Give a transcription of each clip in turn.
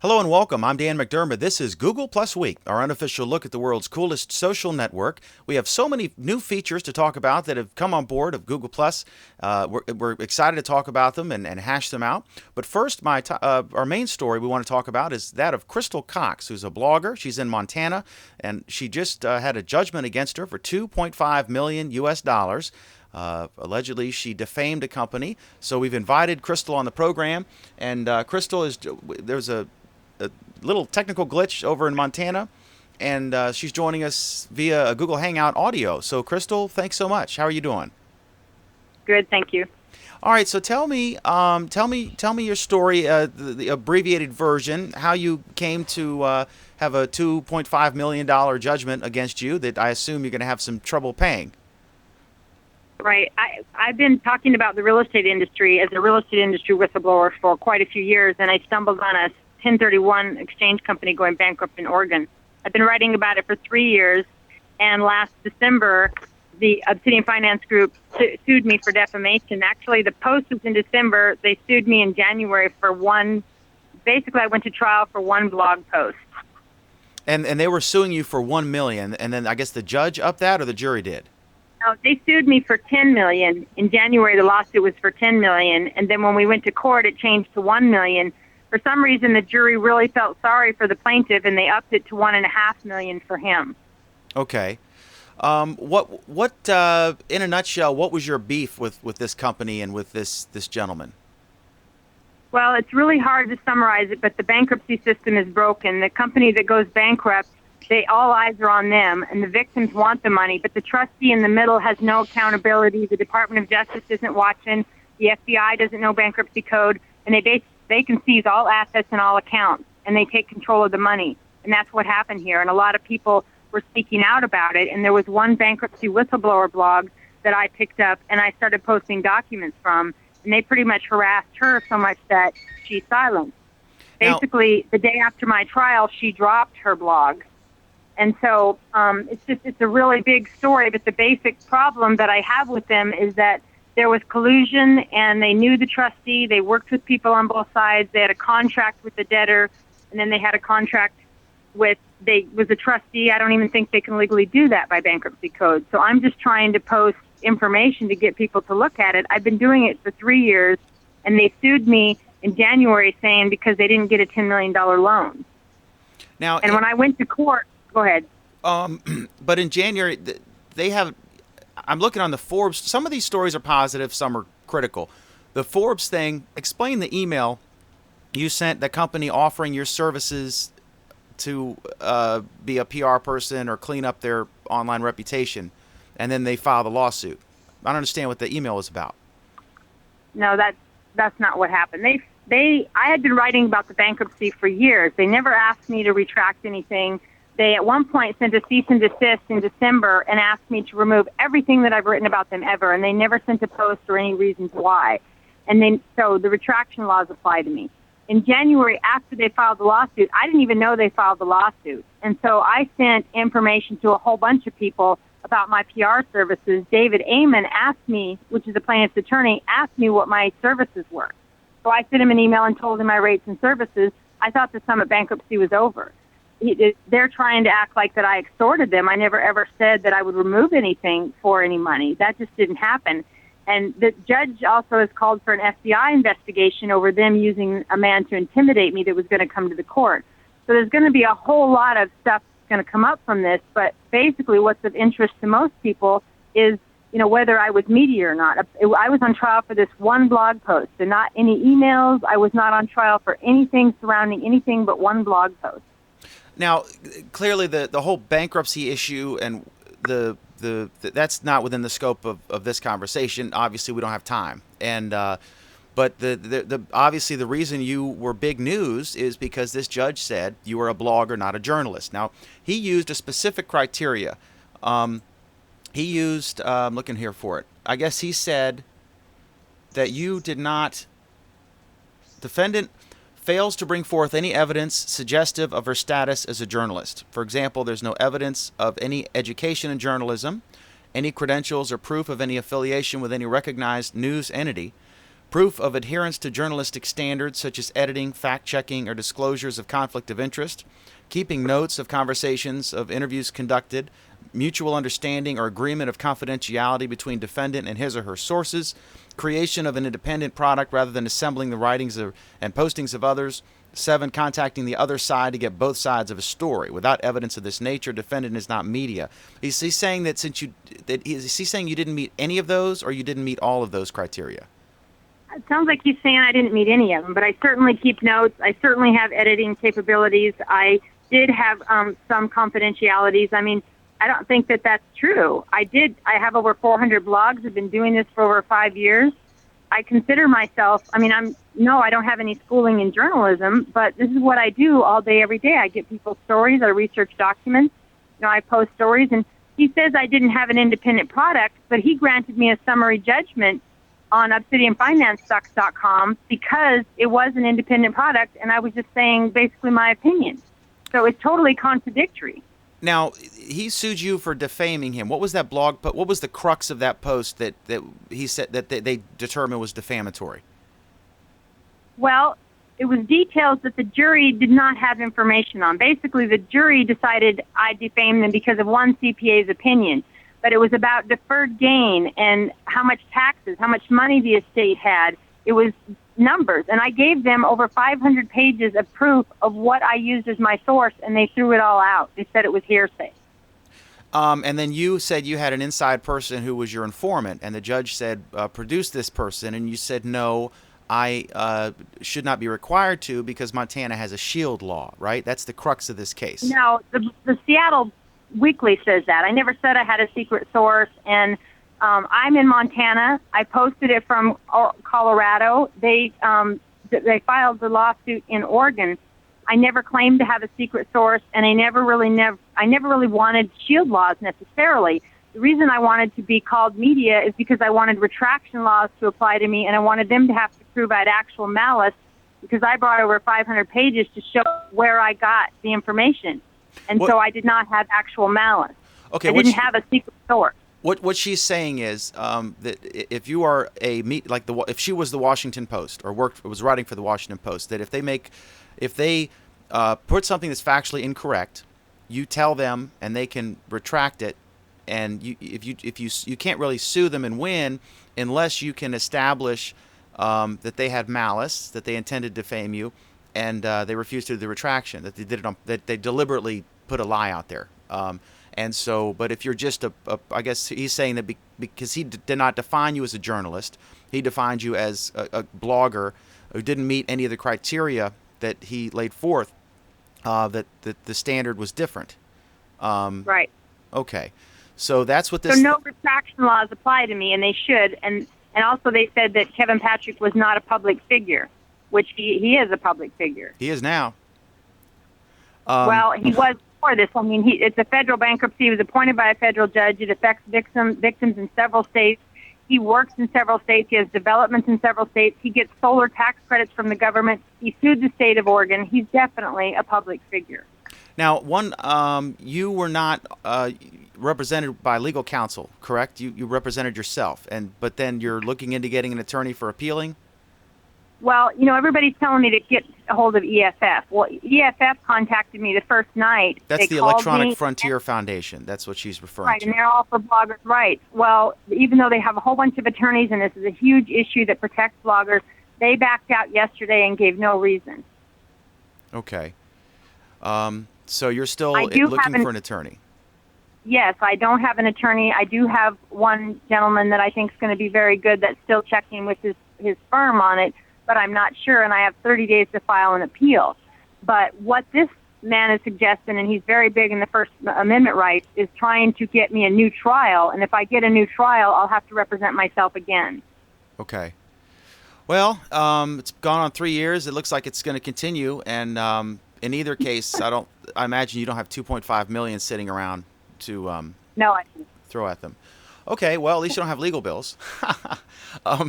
Hello and welcome. I'm Dan McDermott. This is Google Plus Week, our unofficial look at the world's coolest social network. We have so many new features to talk about that have come on board of Google Plus. We're excited to talk about them and hash them out. But first, our main story we want to talk about is that of Crystal Cox, who's a blogger. She's in Montana, and she just had a judgment against her for $2.5 million US. Allegedly, she defamed a company. So we've invited Crystal on the program, and Crystal there's a little technical glitch over in Montana, and she's joining us via a Google Hangout audio. So, Crystal, thanks so much. How are you doing? Good, thank you. All right, so tell me your story, the abbreviated version, how you came to have a $2.5 million judgment against you that I assume you're going to have some trouble paying. Right. I've been talking about the real estate industry as a real estate industry whistleblower for quite a few years, and I stumbled on a 1031 exchange company going bankrupt in Oregon. I've been writing about it for 3 years, and last December, the Obsidian Finance Group sued me for defamation. Actually, the post was in December. They sued me in January for basically I went to trial for one blog post. And they were suing you for $1 million, and then I guess the judge upped that, or the jury did? No, they sued me for $10 million. In January, the lawsuit was for $10 million, and then when we went to court, it changed to $1 million. For some reason, the jury really felt sorry for the plaintiff, and they upped it to $1.5 million for him. Okay. What in a nutshell, what was your beef with this company and with this gentleman? Well, it's really hard to summarize it, but the bankruptcy system is broken. The company that goes bankrupt, all eyes are on them, and the victims want the money, but the trustee in the middle has no accountability. The Department of Justice isn't watching. The FBI doesn't know bankruptcy code, and they can seize all assets and all accounts, and they take control of the money. And that's what happened here. And a lot of people were speaking out about it. And there was one bankruptcy whistleblower blog that I picked up, and I started posting documents from. And they pretty much harassed her so much that she silenced. Basically, the day after my trial, she dropped her blog. And so it's a really big story. But the basic problem that I have with them is that there was collusion, and they knew the trustee. They worked with people on both sides. They had a contract with the debtor, and then they had a contract with a trustee. I don't even think they can legally do that by bankruptcy code. So I'm just trying to post information to get people to look at it. I've been doing it for 3 years, and they sued me in January saying because they didn't get a $10 million loan. Now, and when I went to court, go ahead. But in January, they have. I'm looking on the Forbes. Some of these stories are positive, some are critical. The Forbes thing, explain the email you sent the company offering your services to be a PR person or clean up their online reputation, and then they filed a lawsuit. I don't understand what the email is about. No, that's not what happened. I had been writing about the bankruptcy for years. They never asked me to retract anything. They at one point sent a cease and desist in December and asked me to remove everything that I've written about them ever, and they never sent a post or any reasons why. So the retraction laws apply to me. In January, after they filed the lawsuit, I didn't even know they filed the lawsuit. And so I sent information to a whole bunch of people about my PR services. David Amon asked me, which is the plaintiff's attorney, asked me what my services were. So I sent him an email and told him my rates and services. I thought the Summit bankruptcy was over. They're trying to act like that I extorted them. I never ever said that I would remove anything for any money. That just didn't happen. And the judge also has called for an FBI investigation over them using a man to intimidate me that was going to come to the court. So there's going to be a whole lot of stuff that's going to come up from this. But basically what's of interest to most people is, whether I was media or not. I was on trial for this one blog post and not any emails. I was not on trial for anything surrounding anything but one blog post. Now, clearly the whole bankruptcy issue and that's not within the scope of this conversation. Obviously, we don't have time. And but obviously the reason you were big news is because this judge said you were a blogger, not a journalist. Now, he used a specific criteria. He used I'm looking here for it. I guess he said that you did not. Defendant fails to bring forth any evidence suggestive of her status as a journalist. For example, there's no evidence of any education in journalism, any credentials or proof of any affiliation with any recognized news entity. proof of adherence to journalistic standards such as editing, fact-checking, or disclosures of conflict of interest, keeping notes of conversations of interviews conducted, mutual understanding or agreement of confidentiality between defendant and his or her sources, creation of an independent product rather than assembling the writings and postings of others. 7, contacting the other side to get both sides of a story. Without evidence of this nature, defendant is not media. Is he saying that is he saying you didn't meet any of those, or you didn't meet all of those criteria? It sounds like he's saying I didn't meet any of them, but I certainly keep notes. I certainly have editing capabilities. I did have some confidentialities. I mean, I don't think that that's true. I have over 400 blogs. I've been doing this for over 5 years. I consider myself, I don't have any schooling in journalism, but this is what I do all day, every day. I get people's stories. I research documents. I post stories. And he says I didn't have an independent product, but he granted me a summary judgment on ObsidianFinanceSucks.com because it was an independent product, and I was just saying basically my opinion. So it's totally contradictory. Now, he sued you for defaming him. What was that blog? But what was the crux of that post that he said that they determined was defamatory? Well, it was details that the jury did not have information on. Basically, the jury decided I defamed them because of one CPA's opinion. But it was about deferred gain and how much taxes, how much money the estate had. It was numbers. And I gave them over 500 pages of proof of what I used as my source, and they threw it all out. They said it was hearsay. And then you said you had an inside person who was your informant, and the judge said, produce this person, and you said, no, I should not be required to because Montana has a shield law, right? That's the crux of this case. No, the Seattle Weekly says that. I never said I had a secret source, and I'm in Montana. I posted it from Colorado. They filed the lawsuit in Oregon. I never claimed to have a secret source, and I never really wanted shield laws necessarily. The reason I wanted to be called media is because I wanted retraction laws to apply to me, and I wanted them to have to prove I had actual malice because I brought over 500 pages to show where I got the information. And so I did not have actual malice. Okay, I didn't have a secret source. What she's saying is that if you are if she was the Washington Post or was writing for the Washington Post, that if they put something that's factually incorrect, you tell them and they can retract it, and you can't really sue them and win unless you can establish that they had malice, that they intended to defame you, and they refused to do the retraction, that they did it that they deliberately put a lie out there. And so, but if you're just I guess he's saying that because he did not define you as a journalist, he defined you as a blogger who didn't meet any of the criteria that he laid forth, that the standard was different. Right. Okay. So that's what this... So no retraction laws apply to me, and they should. And also they said that Kevin Patrick was not a public figure, which he is a public figure. He is now. Well, he was before this. I mean, it's a federal bankruptcy. He was appointed by a federal judge. It affects victims in several states. He works in several states. He has developments in several states. He gets solar tax credits from the government. He sued the state of Oregon. He's definitely a public figure. Now, you were not represented by legal counsel, correct? You represented yourself, but then you're looking into getting an attorney for appealing? Well, everybody's telling me to get a hold of EFF. Well, EFF contacted me the first night. That's the Electronic Frontier Foundation. That's what she's referring to. Right, and they're all for bloggers' rights. Well, even though they have a whole bunch of attorneys, and this is a huge issue that protects bloggers, they backed out yesterday and gave no reason. Okay. So you're still looking for an attorney? Yes, I don't have an attorney. I do have one gentleman that I think is going to be very good that's still checking with his firm on it, but I'm not sure, and I have 30 days to file an appeal. But what this man is suggesting, and he's very big in the First Amendment rights, is trying to get me a new trial, and if I get a new trial, I'll have to represent myself again. Okay. Well, it's gone on 3 years. It looks like it's going to continue, and in either case, I imagine you don't have $2.5 million sitting around to no, I throw at them. Okay, well, at least you don't have legal bills,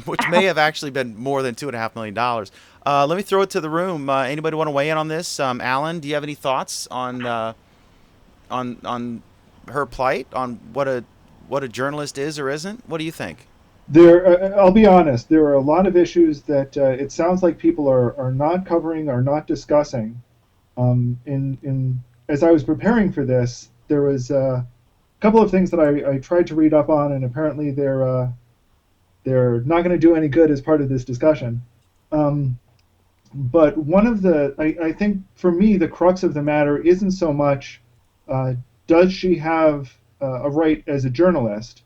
which may have actually been more than $2.5 million. Let me throw it to the room. Anybody want to weigh in on this? Alan, do you have any thoughts on her plight, on what a journalist is or isn't? What do you think? I'll be honest. There are a lot of issues that it sounds like people are not covering, are not discussing. In as I was preparing for this, there was a couple of things that I tried to read up on, and apparently they're not going to do any good as part of this discussion. Um, but one of I think for me, the crux of the matter isn't so much uh, does she have a right as a journalist.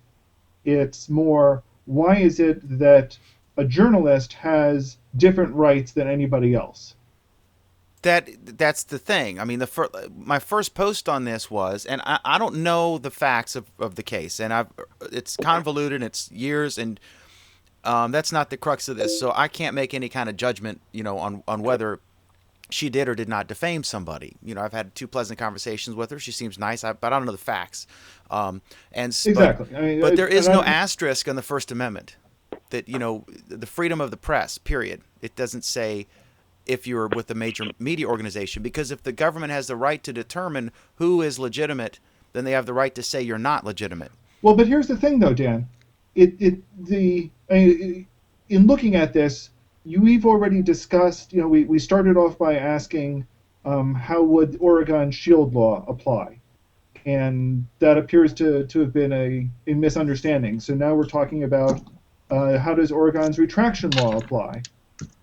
It's more, why is it that a journalist has different rights than anybody else? That's the thing. I mean, my first post on this was, and I don't know the facts of the case, and it's convoluted, it's years, and that's not the crux of this. So I can't make any kind of judgment, on whether she did or did not defame somebody. I've had two pleasant conversations with her. She seems nice, but I don't know the facts. Exactly. I mean, but there is no asterisk on the First Amendment that the freedom of the press. Period. It doesn't say if you're with a major media organization, because if the government has the right to determine who is legitimate, then they have the right to say you're not legitimate. well, but here's the thing, though, Dan. In looking at this, we've already discussed. We started off by asking how would Oregon shield law apply, and that appears to have been a misunderstanding. So now we're talking about how does Oregon's retraction law apply?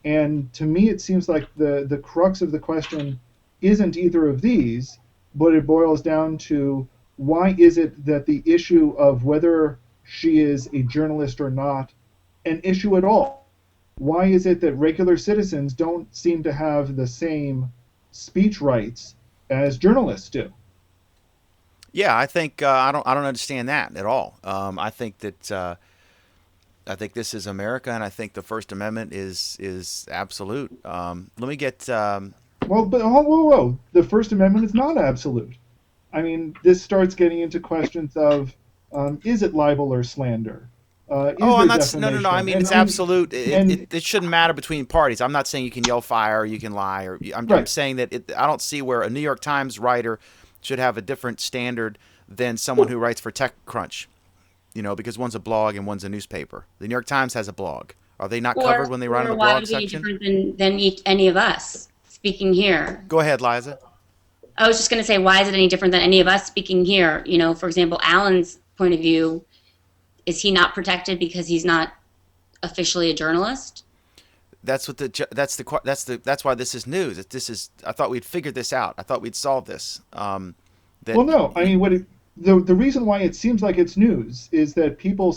And to me, it seems like the crux of the question isn't either of these, but it boils down to why is it that the issue of whether she is a journalist or not an issue at all? Why is it that regular citizens don't seem to have the same speech rights as journalists do? Yeah, I think I don't understand that at all. I think that. I think this is America, and I think the First Amendment is absolute. Let me get. Well, but whoa. The First Amendment is not absolute. I mean, this starts getting into questions of is it libel or slander? Is Oh, I'm there not. No, no, no. I defamation? mean, it's absolute. It, And it, it shouldn't matter between parties. I'm not saying you can yell fire or you can lie. I'm right, saying that I don't see where a New York Times writer should have a different standard than someone who writes for TechCrunch. Because one's a blog and one's a newspaper. The New York Times has a blog. Are they not covered when they write in the Why blog would it be any section? different than any of us speaking here? Go ahead, Liza. I was just going to say, why is it any different than any of us speaking here? For example, Alan's point of view, is he not protected because he's not officially a journalist? That's why this is news. I thought we'd figured this out. I thought we'd solve this. That well, no. I mean, the reason why it seems like it's news is that people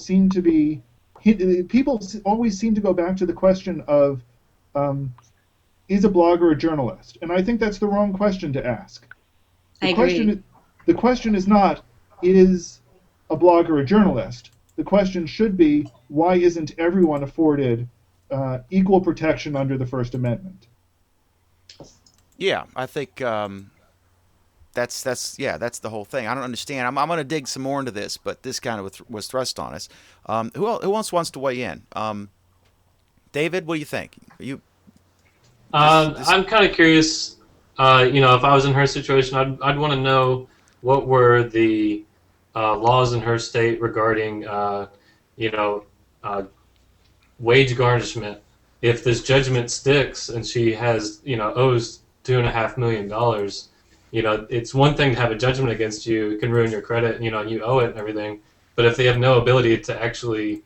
always seem to go back to the question of is a blogger a journalist? And I think that's the wrong question to ask. I agree. The question is not is a blogger a journalist? The question should be why isn't everyone afforded equal protection under the First Amendment? Yeah, I think that's the whole thing. I don't understand. I'm going to dig some more into this, but this kind of was thrust on us. Who else wants to weigh in? David, what do you think? I'm kind of curious. If I was in her situation, I'd want to know what were the laws in her state regarding, wage garnishment. If this judgment sticks and she has, owes $2.5 million, it's one thing to have a judgment against you. It can ruin your credit, and you owe it and everything. But if they have no ability to actually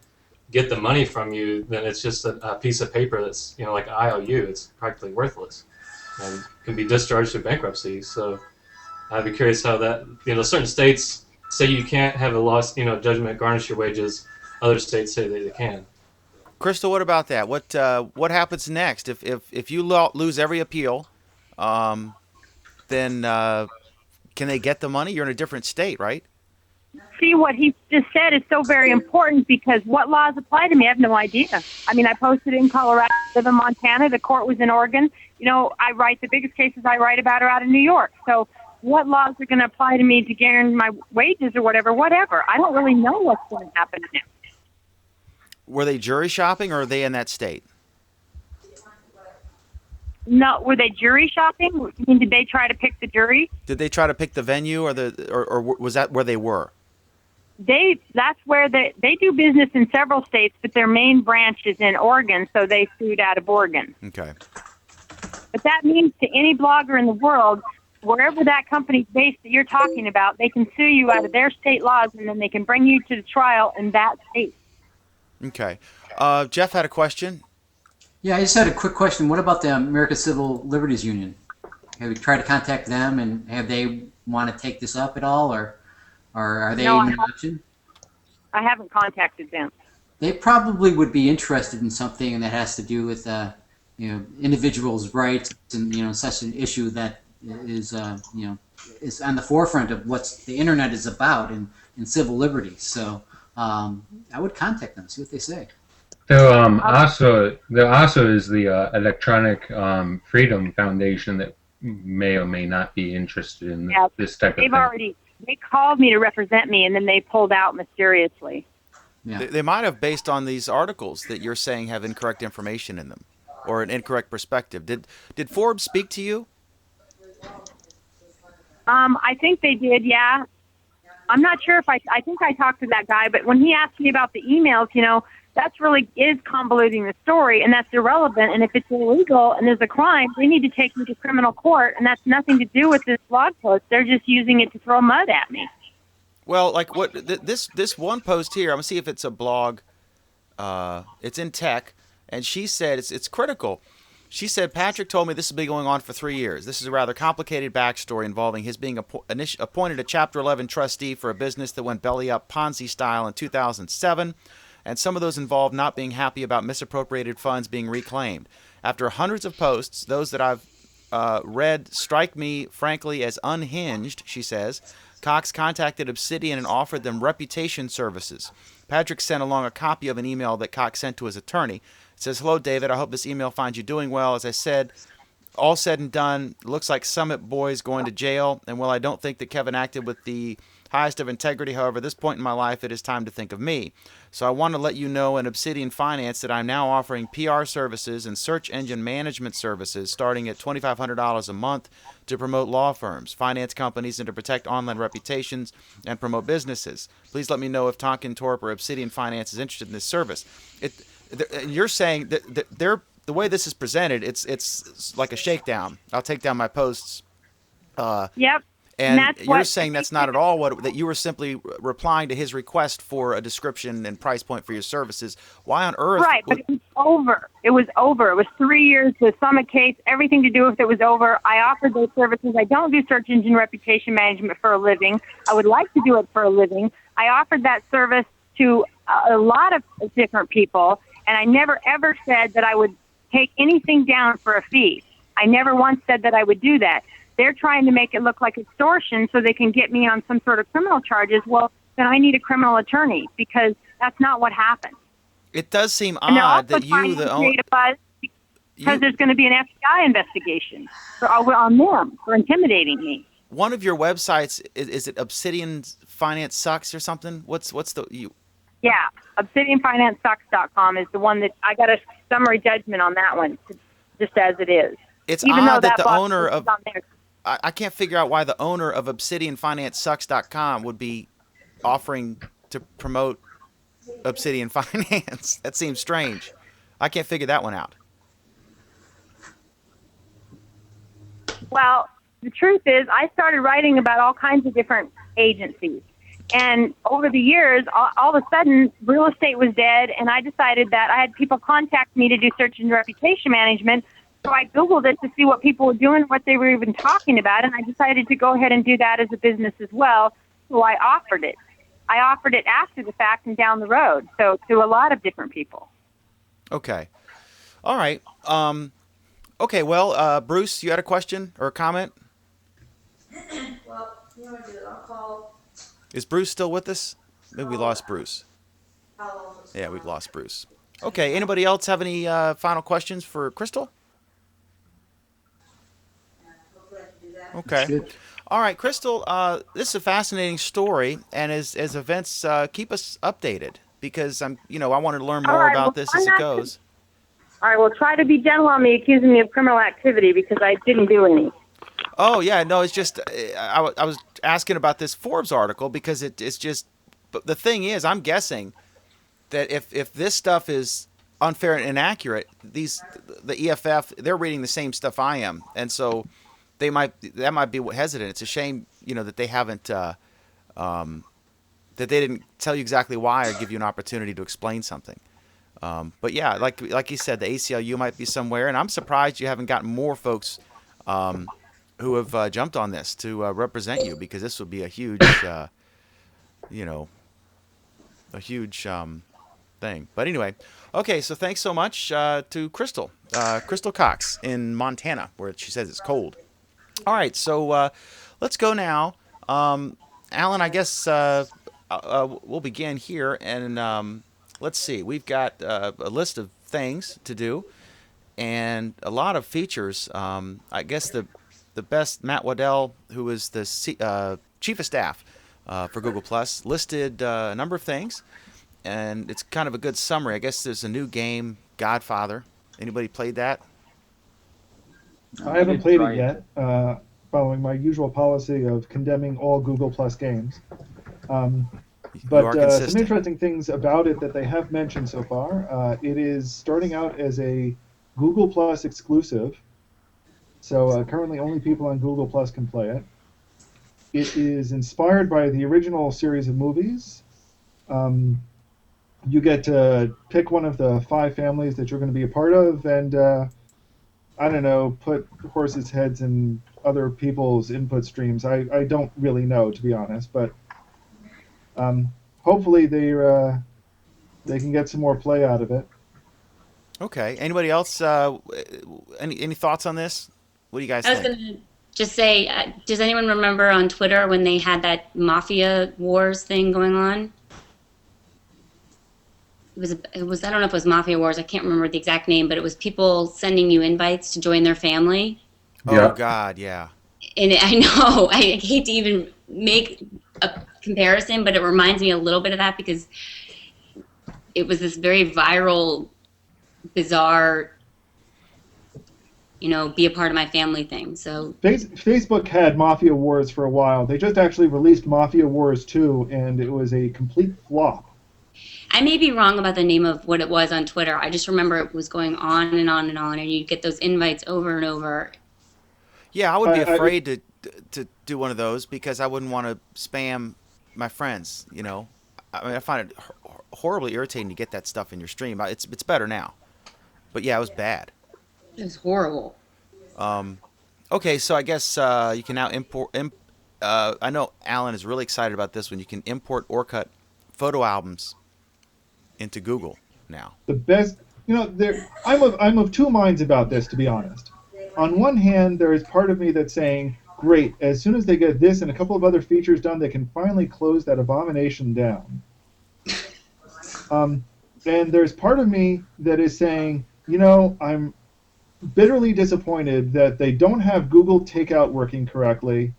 get the money from you, then it's just a piece of paper that's, like an IOU. It's practically worthless and can be discharged through bankruptcy. So I'd be curious how that, certain states say you can't have a loss, judgment garnish your wages. Other states say they can. Crystal, what about that? What happens next if you lose every appeal? Then can they get the money? You're in a different state, right? See, what he just said is so very important because what laws apply to me, I have no idea. I mean, I posted in Colorado, I live in Montana, the court was in Oregon. I write the biggest cases I write about are out of New York. So what laws are going to apply to me to guarantee my wages or whatever. I don't really know what's going to happen now. Were they jury shopping or are they in that state? No, were they jury shopping? I mean, did they try to pick the jury? Did they try to pick the venue or was that where they were? that's where they do business in several states, but their main branch is in Oregon, so they sued out of Oregon. Okay. But that means to any blogger in the world, wherever that company's based that you're talking about, they can sue you out of their state laws, and then they can bring you to the trial in that state. Okay. Jeff had a question. Yeah, I just had a quick question. What about the American Civil Liberties Union? Have you tried to contact them, and have they want to take this up at all, or are they in option? I haven't contacted them. They probably would be interested in something that has to do with individuals' rights and such an issue that is is on the forefront of what the internet is about in civil liberties. So I would contact them, see what they say. There also is the Electronic Freedom Foundation that may or may not be interested in this type of thing. They called me to represent me, and then they pulled out mysteriously. Yeah. They might have, based on these articles that you're saying have incorrect information in them, or an incorrect perspective. Did Forbes speak to you? I think they did, yeah. I'm not sure if I think I talked to that guy, but when he asked me about the emails, that's really is convoluting the story, and that's irrelevant. And if it's illegal and there's a crime, they need to take me to criminal court, and that's nothing to do with this blog post. They're just using it to throw mud at me. Well, like what this one post here, I'm gonna see if it's a blog. It's InTech, and she said it's critical. She said, Patrick told me this has been going on for 3 years. This is a rather complicated backstory involving his being appointed a Chapter 11 trustee for a business that went belly up Ponzi style in 2007. And some of those involved not being happy about misappropriated funds being reclaimed. After hundreds of posts, those that I've read strike me, frankly, as unhinged, she says. Cox contacted Obsidian and offered them reputation services. Patrick sent along a copy of an email that Cox sent to his attorney. It says, hello, David. I hope this email finds you doing well. As I said, all said and done, looks like Summit Boy's going to jail. And while I don't think that Kevin acted with the highest of integrity, however, at this point in my life, it is time to think of me. So I want to let you know in Obsidian Finance that I'm now offering PR services and search engine management services starting at $2,500 a month to promote law firms, finance companies, and to protect online reputations and promote businesses. Please let me know if Tonkin Torp or Obsidian Finance is interested in this service. You're saying that the way this is presented, it's like a shakedown. I'll take down my posts. Yep. And you're saying that's not at all that you were simply replying to his request for a description and price point for your services. Why on earth? Right, but it was over. It was over. It was 3 years. The Summit case, everything to do with it was over. I offered those services. I don't do search engine reputation management for a living. I would like to do it for a living. I offered that service to a lot of different people, and I never ever said that I would take anything down for a fee. I never once said that I would do that. They're trying to make it look like extortion so they can get me on some sort of criminal charges. Well, then I need a criminal attorney because that's not what happened. It does seem odd that you, the owner, because there's going to be an FBI investigation on them for intimidating me. One of your websites is it Obsidian Finance Sucks or something? What's the you? Yeah, ObsidianFinanceSucks.com is the one that I got a summary judgment on that one, just as it is. It's even odd though that the owner of on there. I can't figure out why the owner of ObsidianFinanceSucks.com would be offering to promote Obsidian Finance. That seems strange. I can't figure that one out. Well, the truth is, I started writing about all kinds of different agencies. And over the years, all of a sudden, real estate was dead, and I decided that I had people contact me to do search and reputation management. So I Googled it to see what people were doing, what they were even talking about, and I decided to go ahead and do that as a business as well. So I offered it. I offered it after the fact and down the road, so to a lot of different people. Okay. All right. Okay, well, Bruce, you had a question or a comment? Well, you know what I do? I'll call. Is Bruce still with us? Maybe we lost Bruce. Yeah, we've lost Bruce. Okay, anybody else have any final questions for Crystal? Okay. Good. All right, Crystal, this is a fascinating story, and as events keep us updated, because I wanted to learn more about this as it goes. All right, well, try to be gentle on me accusing me of criminal activity because I didn't do any. Oh, yeah, no, it's just I was asking about this Forbes article because it's just but the thing is, I'm guessing that if this stuff is unfair and inaccurate, the EFF, they're reading the same stuff I am, and so that might be hesitant. It's a shame, that they haven't that they didn't tell you exactly why or give you an opportunity to explain something. But yeah, like you said, the ACLU might be somewhere, and I'm surprised you haven't gotten more folks who have jumped on this to represent you, because this would be a huge, a huge thing. But anyway, okay, so thanks so much to Crystal Cox in Montana, where she says it's cold. All right, so let's go now. Alan, I guess we'll begin here, and let's see. We've got a list of things to do and a lot of features. I guess the best, Matt Waddell, who is the chief of staff for Google+, listed a number of things, and it's kind of a good summary. I guess there's a new game, Godfather. Anybody played that? I haven't played it yet, following my usual policy of condemning all Google Plus games. But some interesting things about it that they have mentioned so far. It is starting out as a Google Plus exclusive, so currently only people on Google Plus can play it. It is inspired by the original series of movies. You get to pick one of the 5 families that you're going to be a part of, and I don't know, put horses' heads in other people's input streams. I don't really know, to be honest, but hopefully they can get some more play out of it. Okay. Anybody else? Any thoughts on this? What do you guys think? I was going to just say, does anyone remember on Twitter when they had that Mafia Wars thing going on? It was I don't know if it was Mafia Wars. I can't remember the exact name, but it was people sending you invites to join their family. Yeah. Oh God, yeah. And I know I hate to even make a comparison, but it reminds me a little bit of that, because it was this very viral, bizarre, be a part of my family thing. So Facebook had Mafia Wars for a while. They just actually released Mafia Wars 2, and it was a complete flop. I may be wrong about the name of what it was on Twitter. I just remember it was going on and on and on, and you'd get those invites over and over. Yeah, I would be afraid to do one of those, because I wouldn't want to spam my friends. I mean, I find it horribly irritating to get that stuff in your stream. It's better now, but yeah, it was bad. It was horrible. Okay, so I guess you can now import. I know Alan is really excited about this one. You can import or cut photo albums into Google now. The best, I'm of two minds about this, to be honest. On one hand, there is part of me that's saying, great, as soon as they get this and a couple of other features done, they can finally close that abomination down. And there's part of me that is saying, I'm bitterly disappointed that they don't have Google Takeout working correctly.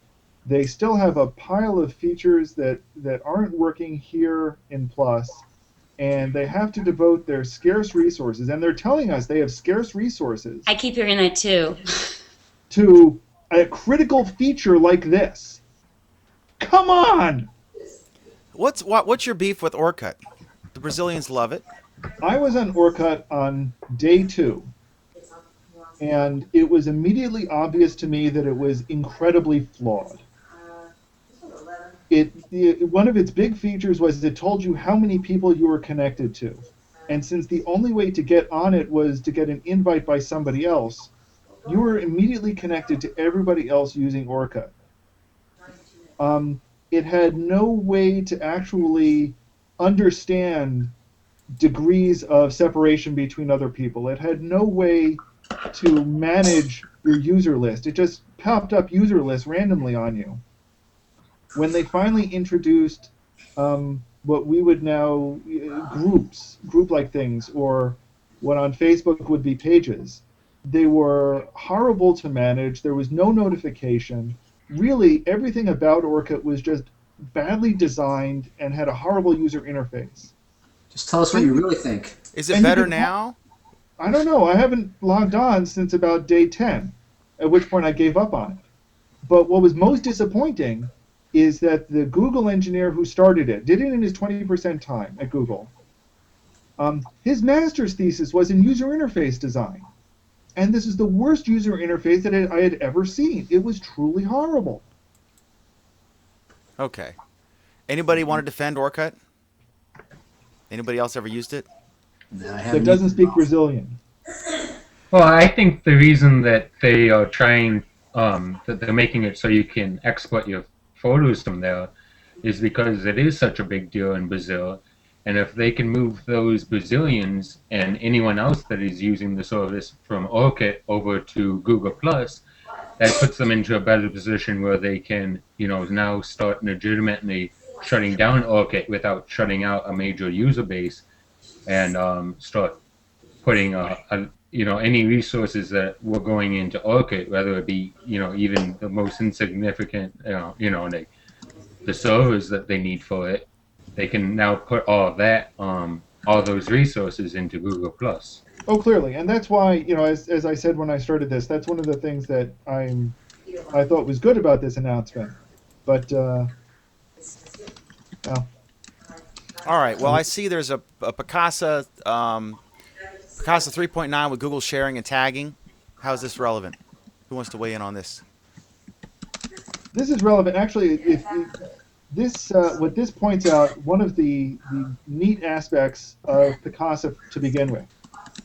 They still have a pile of features that aren't working here in Plus, and they have to devote their scarce resources, and they're telling us they have scarce resources. I keep hearing that too. To a critical feature like this. Come on! What's your beef with Orkut? The Brazilians love it. I was on Orkut on day 2, and it was immediately obvious to me that it was incredibly flawed. One of its big features was it told you how many people you were connected to. And since the only way to get on it was to get an invite by somebody else, you were immediately connected to everybody else using Orkut. It had no way to actually understand degrees of separation between other people. It had no way to manage your user list. It just popped up user lists randomly on you. When they finally introduced what we would now group-like things, or what on Facebook would be pages, they were horrible to manage. There was no notification. Really, everything about Orkut was just badly designed and had a horrible user interface. Just tell us what you really think. Is it better now? I don't know. I haven't logged on since about day 10, at which point I gave up on it. But what was most disappointing is that the Google engineer who started it did it in his 20% time at Google. His master's thesis was in user interface design. And this is the worst user interface that I had ever seen. It was truly horrible. Okay. Anybody want to defend Orkut? Anybody else ever used it? No, I That haven't doesn't used speak it. Brazilian. Well, I think the reason that they are trying, that they're making it so you can export your photos from there is because it is such a big deal in Brazil. And if they can move those Brazilians and anyone else that is using the service from Orkut over to Google Plus, that puts them into a better position where they can, now start legitimately shutting down Orkut without shutting out a major user base, and start putting any resources that were going into Orkut, whether it be even the most insignificant, the servers that they need for it. They can now put all those resources into Google Plus. Oh, clearly, and that's why, as I said when I started this, that's one of the things that I thought was good about this announcement. But, well. All right. Well, I see there's a Picasa 3.9 with Google sharing and tagging. How is this relevant? Who wants to weigh in on this? This is relevant. Actually, what this points out, one of the neat aspects of Picasa to begin with.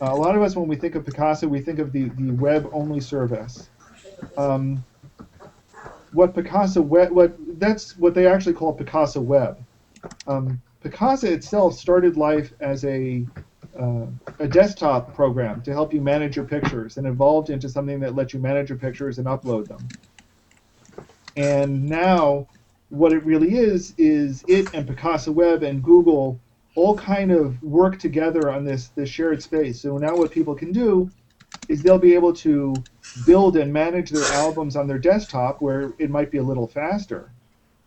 A lot of us, when we think of Picasa, we think of the web-only service. That's what they actually call Picasa Web. Picasa itself started life as a desktop program to help you manage your pictures, and evolved into something that lets you manage your pictures and upload them. And now, what it really is it and Picasa Web and Google all kind of work together on this shared space. So now what people can do is they'll be able to build and manage their albums on their desktop, where it might be a little faster,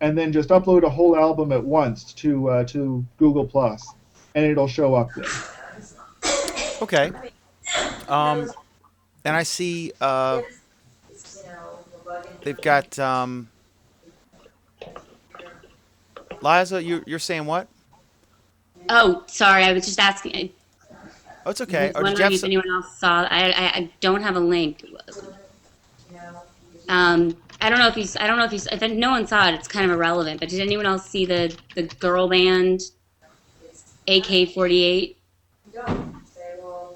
and then just upload a whole album at once to Google Plus, and it'll show up there. Okay. And I see they've got Liza, you're saying what? Oh, sorry. I was just asking. Oh, it's okay. I was wondering if anyone else saw. I don't have a link. I don't know if no one saw it, it's kind of irrelevant. But did anyone else see the girl band AK-48?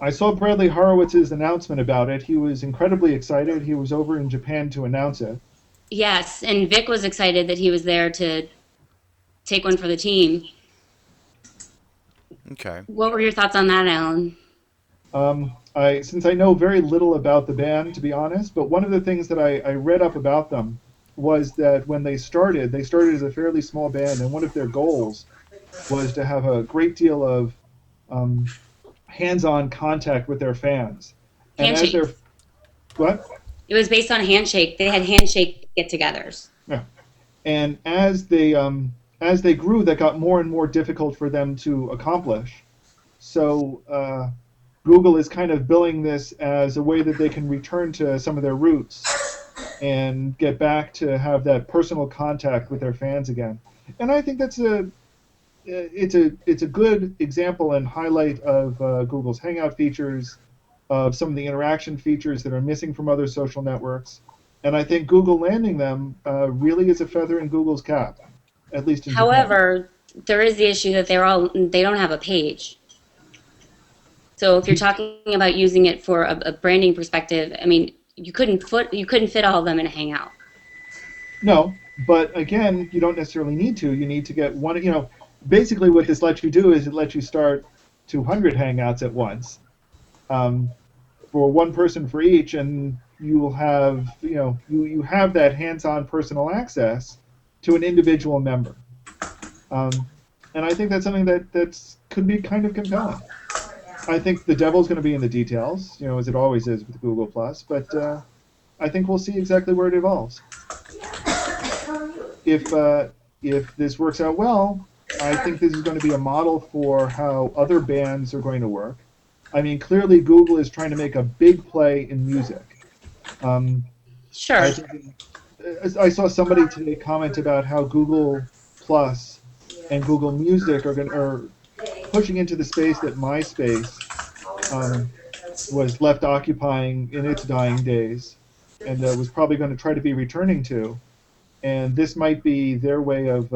I saw Bradley Horowitz's announcement about it. He was incredibly excited. He was over in Japan to announce it. Yes, and Vic was excited that he was there to take one for the team. Okay. What were your thoughts on that, Alan? Since I know very little about the band, to be honest, but one of the things that I read up about them was that when they started as a fairly small band, and one of their goals was to have a great deal of hands-on contact with their fans. Handshake. What? It was based on handshake. They had handshake get-togethers. Yeah. And as they grew, that got more and more difficult for them to accomplish. So Google is kind of billing this as a way that they can return to some of their roots and get back to have that personal contact with their fans again. And I think that's it's a good example and highlight of Google's Hangout features, of some of the interaction features that are missing from other social networks. And I think Google landing them really is a feather in Google's cap, at least in However, Japan. There is the issue that they don't have a page. So if you're talking about using it for a branding perspective, I mean, you couldn't fit all of them in a Hangout. No, but again, you don't necessarily need to. You need to get one. Basically, what this lets you do is it lets you start 200 Hangouts at once, for one person for each, and you will have you have that hands-on personal access to an individual member. And I think that's something that could be kind of compelling. I think the devil's going to be in the details, as it always is with Google+, but I think we'll see exactly where it evolves. If this works out well, I think this is going to be a model for how other bands are going to work. I mean, clearly Google is trying to make a big play in music. Sure. I saw somebody today comment about how Google Plus and Google Music are pushing into the space that MySpace was left occupying in its dying days, and was probably going to try to be returning to. And this might be their way of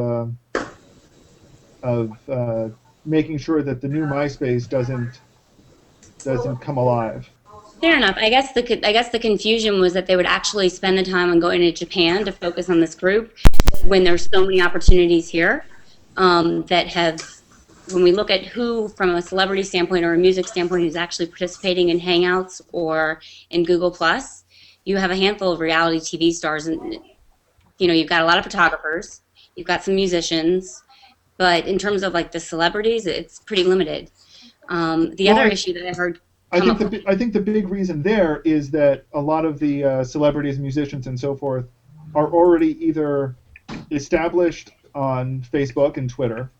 making sure that the new MySpace doesn't come alive. Fair enough. I guess the confusion was that they would actually spend the time on going to Japan to focus on this group when there's so many opportunities here that have. When we look at who, from a celebrity standpoint or a music standpoint, who's actually participating in Hangouts or in Google Plus, you have a handful of reality TV stars, and you've got a lot of photographers, you've got some musicians, but in terms of like the celebrities, it's pretty limited. The other issue that I heard. I think the big reason there is that a lot of the celebrities, musicians, and so forth are already either established on Facebook and Twitter,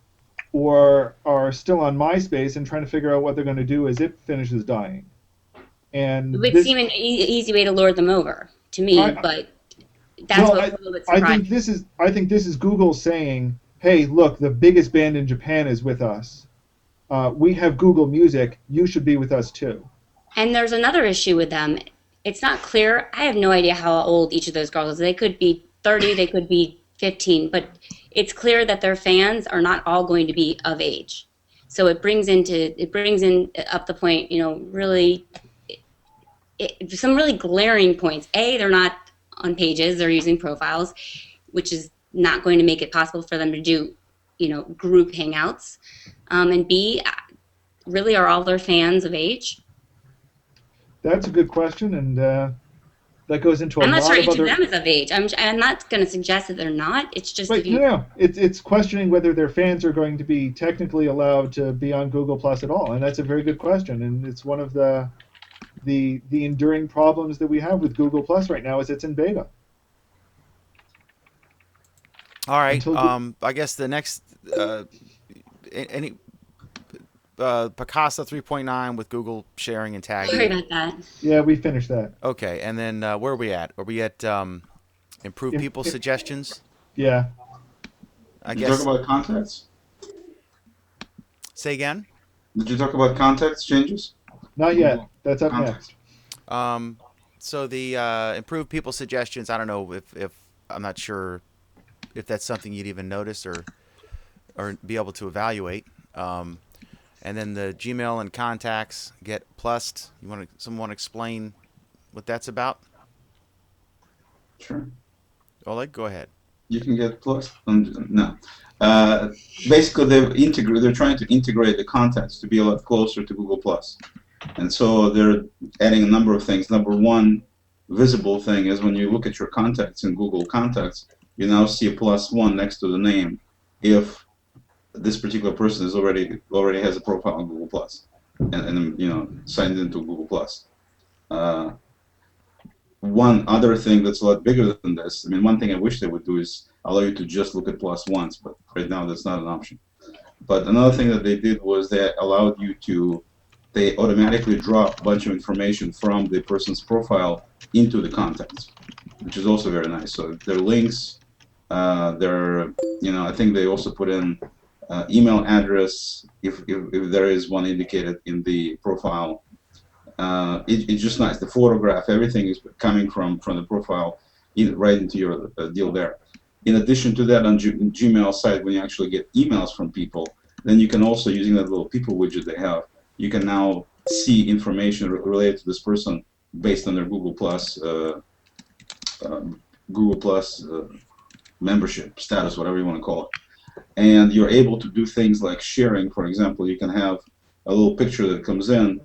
or are still on MySpace and trying to figure out what they're going to do as it finishes dying. And it would seem an easy way to lure them over to me, but that's what's a little bit surprising. I think this is Google saying, "Hey, look, the biggest band in Japan is with us. We have Google Music. You should be with us too." And there's another issue with them. It's not clear. I have no idea how old each of those girls is. They could be 30, they could be 15, but it's clear that their fans are not all going to be of age. So it brings in up the point, really some really glaring points. A, they're not on pages, they're using profiles, which is not going to make it possible for them to do, group hangouts. And B, really are all their fans of age? That's a good question, and that goes into I'm not sure each of them is of age. I'm not going to suggest that they're not. It's just It's questioning whether their fans are going to be technically allowed to be on Google Plus at all, and that's a very good question. And it's one of the enduring problems that we have with Google Plus right now is it's in beta. All right. I guess the next Picasa 3.9 with Google sharing and tagging. Sorry about that. Yeah, we finished that. Okay, and then where are we at? Are we at improve people suggestions? Yeah. I Did guess. you talk about context? Say again? Did you talk about context changes? Not yet. That's up next. So the improve people suggestions, I don't know if I'm not sure if that's something you'd even notice or be able to evaluate. And then the Gmail and contacts get plussed. Someone want to explain what that's about? Sure. Oleg, go ahead. You can get plus. No. Basically, they're trying to integrate the contacts to be a lot closer to Google Plus, and so they're adding a number of things. Number one, visible thing is when you look at your contacts in Google Contacts, you now see a +1 next to the name if this particular person is already has a profile on Google Plus and signed into Google Plus. One other thing that's a lot bigger than this, one thing I wish they would do is allow you to just look at +1s, but right now that's not an option. But another thing that they did was they allowed you they automatically drop a bunch of information from the person's profile into the contacts, which is also very nice. So their links, I think they also put in email address if there is one indicated in the profile. It's just nice. The photograph, everything is coming from the profile right into your deal there. In addition to that, on Gmail side, when you actually get emails from people, then you can also, using that little people widget they have, you can now see information related to this person based on their Google Plus membership status, whatever you want to call it. And you're able to do things like sharing. For example, you can have a little picture that comes in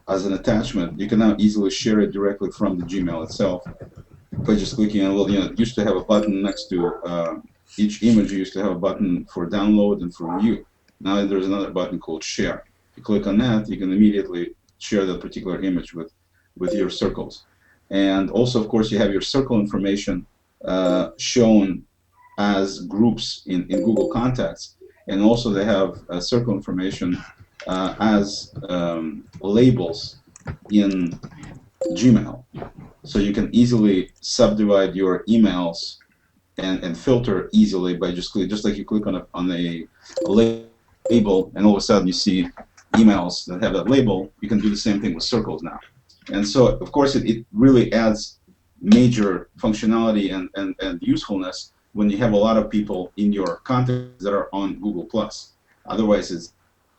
as an attachment. You can now easily share it directly from the Gmail itself by just clicking on a little, it used to have a button next to each image. You used to have a button for download and for view. Now there's another button called share. You click on that, you can immediately share that particular image with your circles. And also, of course, you have your circle information shown as groups in Google Contacts, and also they have circle information as labels in Gmail. So you can easily subdivide your emails and filter easily by just like you click on a label, and all of a sudden you see emails that have that label. You can do the same thing with circles now. And so, of course, it really adds major functionality and usefulness when you have a lot of people in your contacts that are on Google+. Otherwise, it's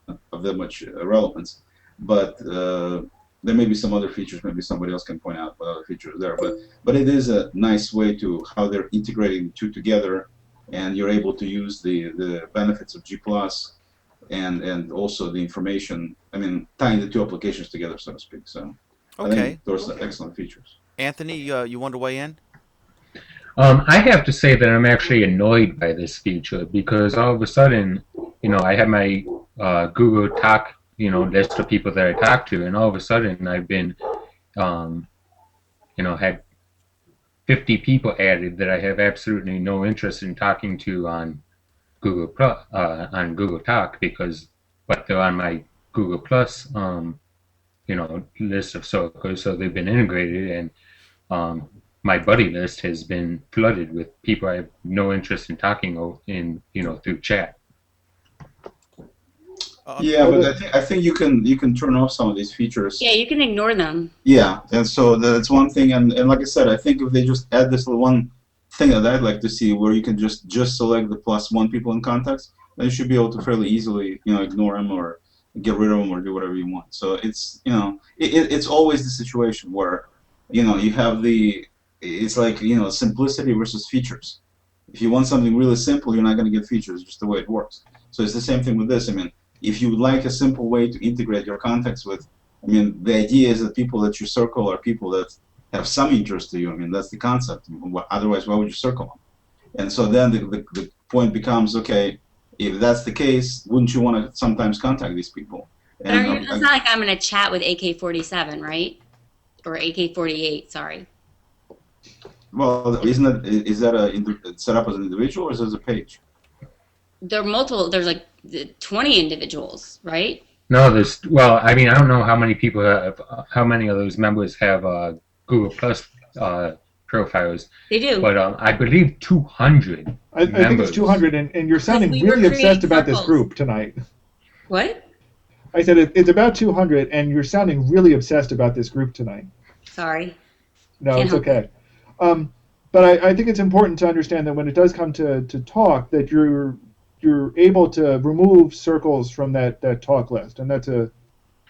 not of that much relevance. But there may be some other features. Maybe somebody else can point out what other features there. But it is a nice way to how they're integrating the two together, and you're able to use the benefits of G+, and also the information. I mean, tying the two applications together, so to speak. So I think those are excellent features. Anthony, you want to weigh in? I have to say that I'm actually annoyed by this feature because all of a sudden, I have my Google Talk, list of people that I talk to, and all of a sudden I've been, had 50 people added that I have absolutely no interest in talking to on Google Talk but they're on my Google Plus, list of circles, so they've been integrated, and my buddy list has been flooded with people I have no interest in talking through chat. Yeah, but I think you can turn off some of these features. Yeah, you can ignore them. Yeah, and so that's one thing. And like I said, I think if they just add this little one thing that I'd like to see, where you can just select the +1 people in contacts, then you should be able to fairly easily, ignore them or get rid of them or do whatever you want. So it's, it's always the situation where, you have it's like, simplicity versus features. If you want something really simple, you're not going to get features, just the way it works. So it's the same thing with this. I mean, if you would like a simple way to integrate your contacts with, the idea is that people that you circle are people that have some interest to you. That's the concept. Otherwise, why would you circle them? And so then the point becomes, okay, if that's the case, wouldn't you want to sometimes contact these people? And, it's not like I'm going to chat with AK-47, right? Or AK-48, sorry. Well, is that set up as an individual or is it as a page? There are multiple. There's like 20 individuals, right? No, I don't know how many people how many of those members have Google Plus profiles. They do. But I believe 200 I think it's 200, and you're sounding really obsessed about this group tonight. What? I said it's about 200, and you're sounding really obsessed about this group tonight. Sorry. No, it's okay. But I think it's important to understand that when it does come to talk, that you're able to remove circles from that talk list, and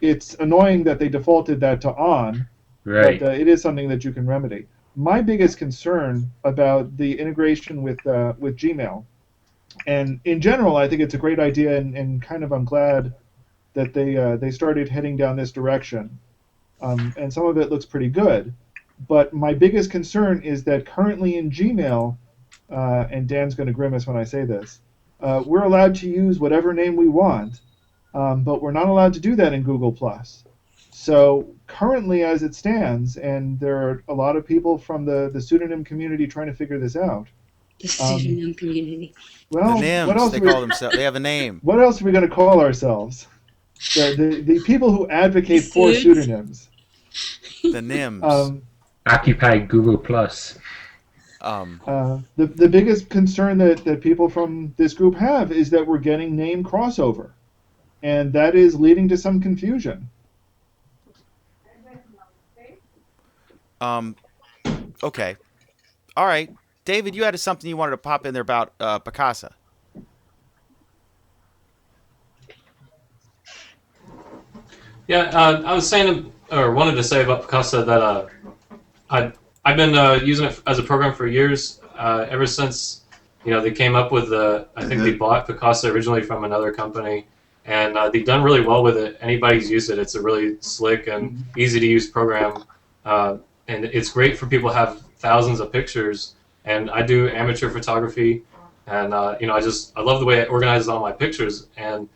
it's annoying that they defaulted that to on, right? But it is something that you can remedy. My biggest concern about the integration with Gmail, and in general, I think it's a great idea, and kind of I'm glad that they started heading down this direction, and some of it looks pretty good. But my biggest concern is that currently in Gmail, and Dan's going to grimace when I say this, we're allowed to use whatever name we want, but we're not allowed to do that in Google+. So currently as it stands, and there are a lot of people from the pseudonym community trying to figure this out. The pseudonym community. Well, the NIMS, what else they call themselves. They have a name. What else are we going to call ourselves? The people who advocate for pseudonyms. The NIMS. Occupy Google Plus. The biggest concern that people from this group have is that we're getting name crossover, and that is leading to some confusion. Okay. All right. David, you had something you wanted to pop in there about Picasa. Yeah, I was saying, or wanted to say about Picasa that I've been using it as a program for years. Ever since they came up with I think they bought Picasa originally from another company, and they've done really well with it. Anybody's used it. It's a really slick and easy to use program, and it's great for people who have thousands of pictures. And I do amateur photography, and I love the way it organizes all my pictures. And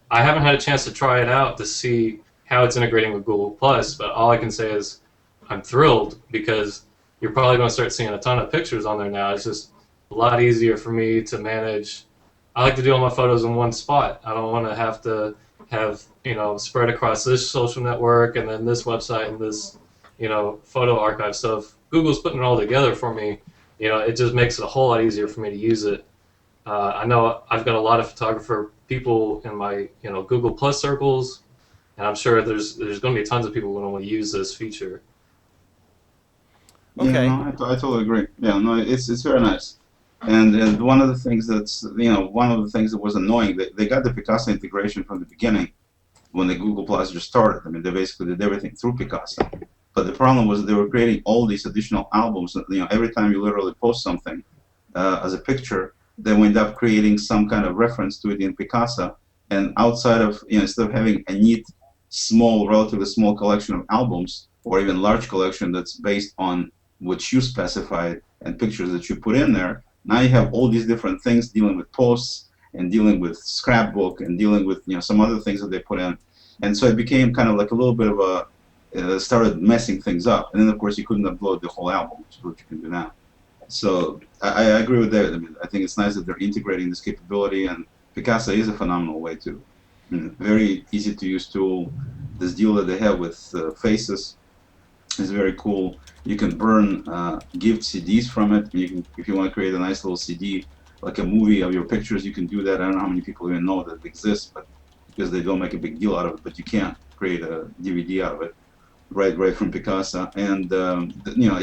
I haven't had a chance to try it out to see how it's integrating with Google Plus, but all I can say is I'm thrilled because you're probably going to start seeing a ton of pictures on there now. It's just a lot easier for me to manage. I like to do all my photos in one spot. I don't want to have spread across this social network and then this website and this photo archive. So if Google's putting it all together for me, it just makes it a whole lot easier for me to use it. I know I've got a lot of photographer people in my Google Plus circles, and I'm sure there's going to be tons of people who want to use this feature. Okay. Yeah, no, I totally agree. Yeah, no, it's very nice. And one of the things that was annoying, they got the Picasa integration from the beginning when the Google Plus just started. I mean, they basically did everything through Picasa. But the problem was they were creating all these additional albums. Every time you literally post something as a picture, they wind up creating some kind of reference to it in Picasa. And outside of, instead of having a neat, relatively small collection of albums, or even large collection that's based on what you specified and pictures that you put in there, now you have all these different things dealing with posts and dealing with scrapbook and dealing with some other things that they put in. And so it became kind of like a little bit of started messing things up. And then of course you couldn't upload the whole album, which is what you can do now. So I agree with David. I mean, I think it's nice that they're integrating this capability, and Picasa is a phenomenal way to. Very easy to use tool. This deal that they have with Faces is very cool. You can burn gift CDs from it. You can, if you want to create a nice little CD, like a movie of your pictures, you can do that. I don't know how many people even know that it exists, but because they don't make a big deal out of it, but you can create a DVD out of it, right from Picasa, and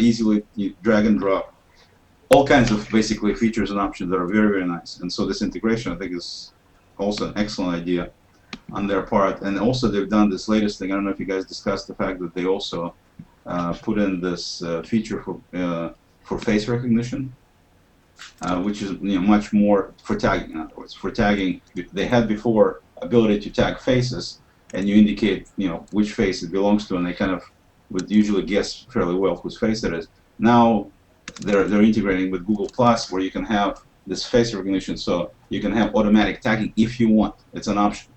easily drag and drop. All kinds of basically features and options that are very, very nice. And so this integration, I think, is also an excellent idea on their part. And also they've done this latest thing. I don't know if you guys discussed the fact that they also put in this feature for face recognition, which is much more for tagging. In other words, for tagging, they had before ability to tag faces, and you indicate which face it belongs to, and they kind of would usually guess fairly well whose face it is. Now they're integrating with Google Plus, where you can have this face recognition, so you can have automatic tagging if you want. It's an option.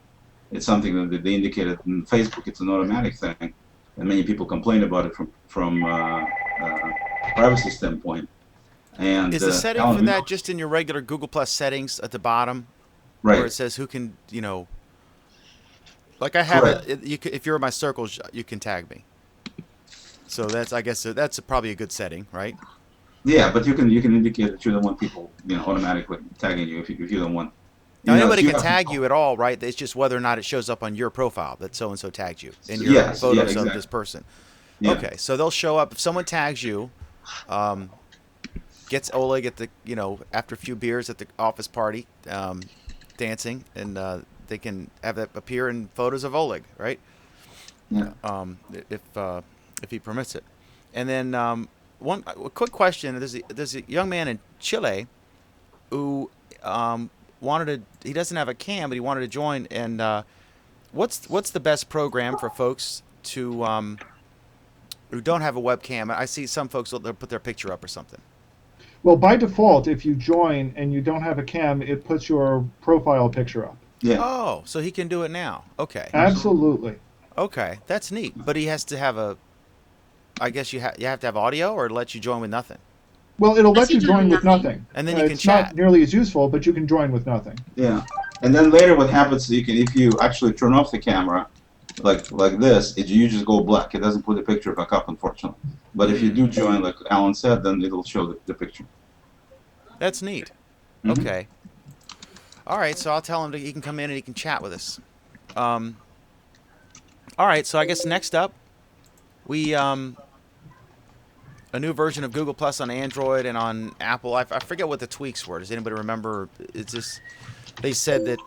It's something that they indicated in Facebook. It's an automatic thing, and many people complain about it from privacy standpoint. And is the setting for that just in your regular Google Plus settings at the bottom, right, where it says who can like I have it, if you're in my circles, you can tag me. So I guess that's probably a good setting, right? Yeah, but you can indicate that you don't want people automatically tagging you if you don't want. Now anybody can tag you at all, right? It's just whether or not it shows up on your profile that so and so tagged you in your photos exactly. of this person. Yeah. Okay, so they'll show up if someone tags you, gets Oleg at the after a few beers at the office party, dancing, and they can have that appear in photos of Oleg, right? Yeah. If he permits it, and then a quick question: there's a young man in Chile who he doesn't have a cam, but he wanted to join. And what's the best program for folks to who don't have a webcam? I see some folks they'll put their picture up or something. Well, by default, if you join and you don't have a cam, it puts your profile picture up. Yeah. Oh, so he can do it now. Okay. Absolutely. Okay, that's neat. But he has to have I guess you have to have audio, or it lets you join with nothing. Well, it'll let you join with nothing. And then you can it's chat. Not nearly as useful, but you can join with nothing. Yeah. And then later what happens, if you actually turn off the camera, like this, you just go black. It doesn't put the picture back up, unfortunately. But if you do join, like Alan said, then it'll show the picture. That's neat. Mm-hmm. Okay. All right, so I'll tell him he can come in and he can chat with us. All right, so I guess next up, we a new version of Google Plus on Android and on Apple. I forget what the tweaks were. Does anybody remember? It's just they said that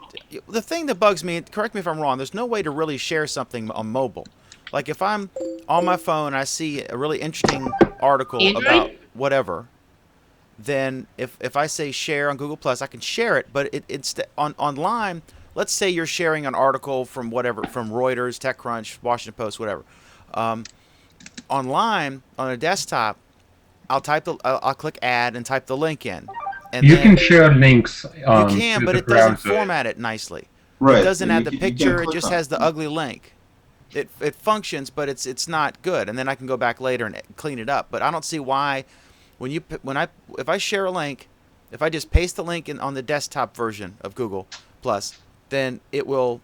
the thing that bugs me. Correct me if I'm wrong. There's no way to really share something on mobile. Like if I'm on my phone and I see a really interesting article about whatever, then if I say share on Google Plus, I can share it. But it's online. Let's say you're sharing an article from whatever, from Reuters, TechCrunch, Washington Post, whatever. Online on a desktop, I'll click add and type the link in. And you can share links. You can, but it doesn't format it nicely. Right. It doesn't have the picture. It just has the ugly link. It functions, but it's not good. And then I can go back later and clean it up. But I don't see why if I share a link, if I just paste the link on the desktop version of Google Plus, then it will,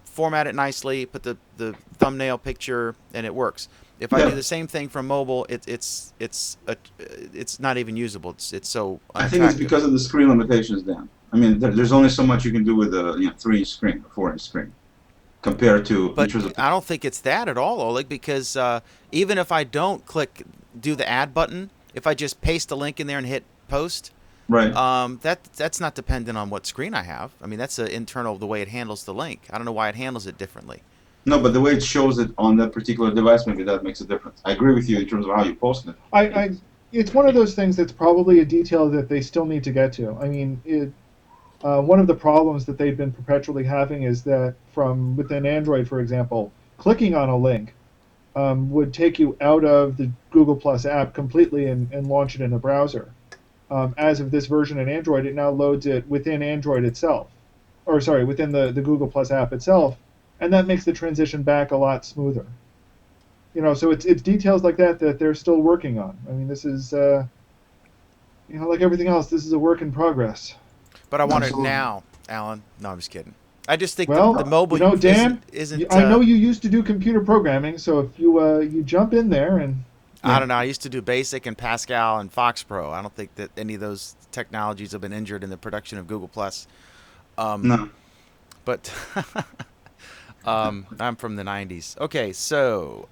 format it nicely, put the thumbnail picture, and it works. If I Yeah. do the same thing from mobile, it's not even usable. It's so I think it's unattractive. because of the screen limitations, Dan. I mean, there's only so much you can do with a 3-inch screen or 4-inch screen compared to But inches of. I don't think it's that at all, Oleg, because even if I don't do the add button, if I just paste a link in there and hit post, Right. that's not dependent on what screen I have. I mean, that's internal the way it handles the link. I don't know why it handles it differently. No, but the way it shows it on that particular device, maybe that makes a difference. I agree with you in terms of how you post it. It's one of those things that's probably a detail that they still need to get to. I mean, one of the problems that they've been perpetually having is that from within Android, for example, clicking on a link would take you out of the Google Plus app completely and launch it in a browser. As of this version in Android, it now loads it within Android itself, or sorry, within the Google Plus app itself, and that makes the transition back a lot smoother. So it's details like that they're still working on. I mean, this is, like everything else, this is a work in progress. But I want it Absolutely. now, Alan. No, I'm just kidding. I just think Well, the mobile Dan, isn't I know you used to do computer programming, so if you jump in there and I don't know. I used to do BASIC and Pascal and Fox Pro. I don't think that any of those technologies have been injured in the production of Google Plus. No. But I'm from the 90s. Okay, so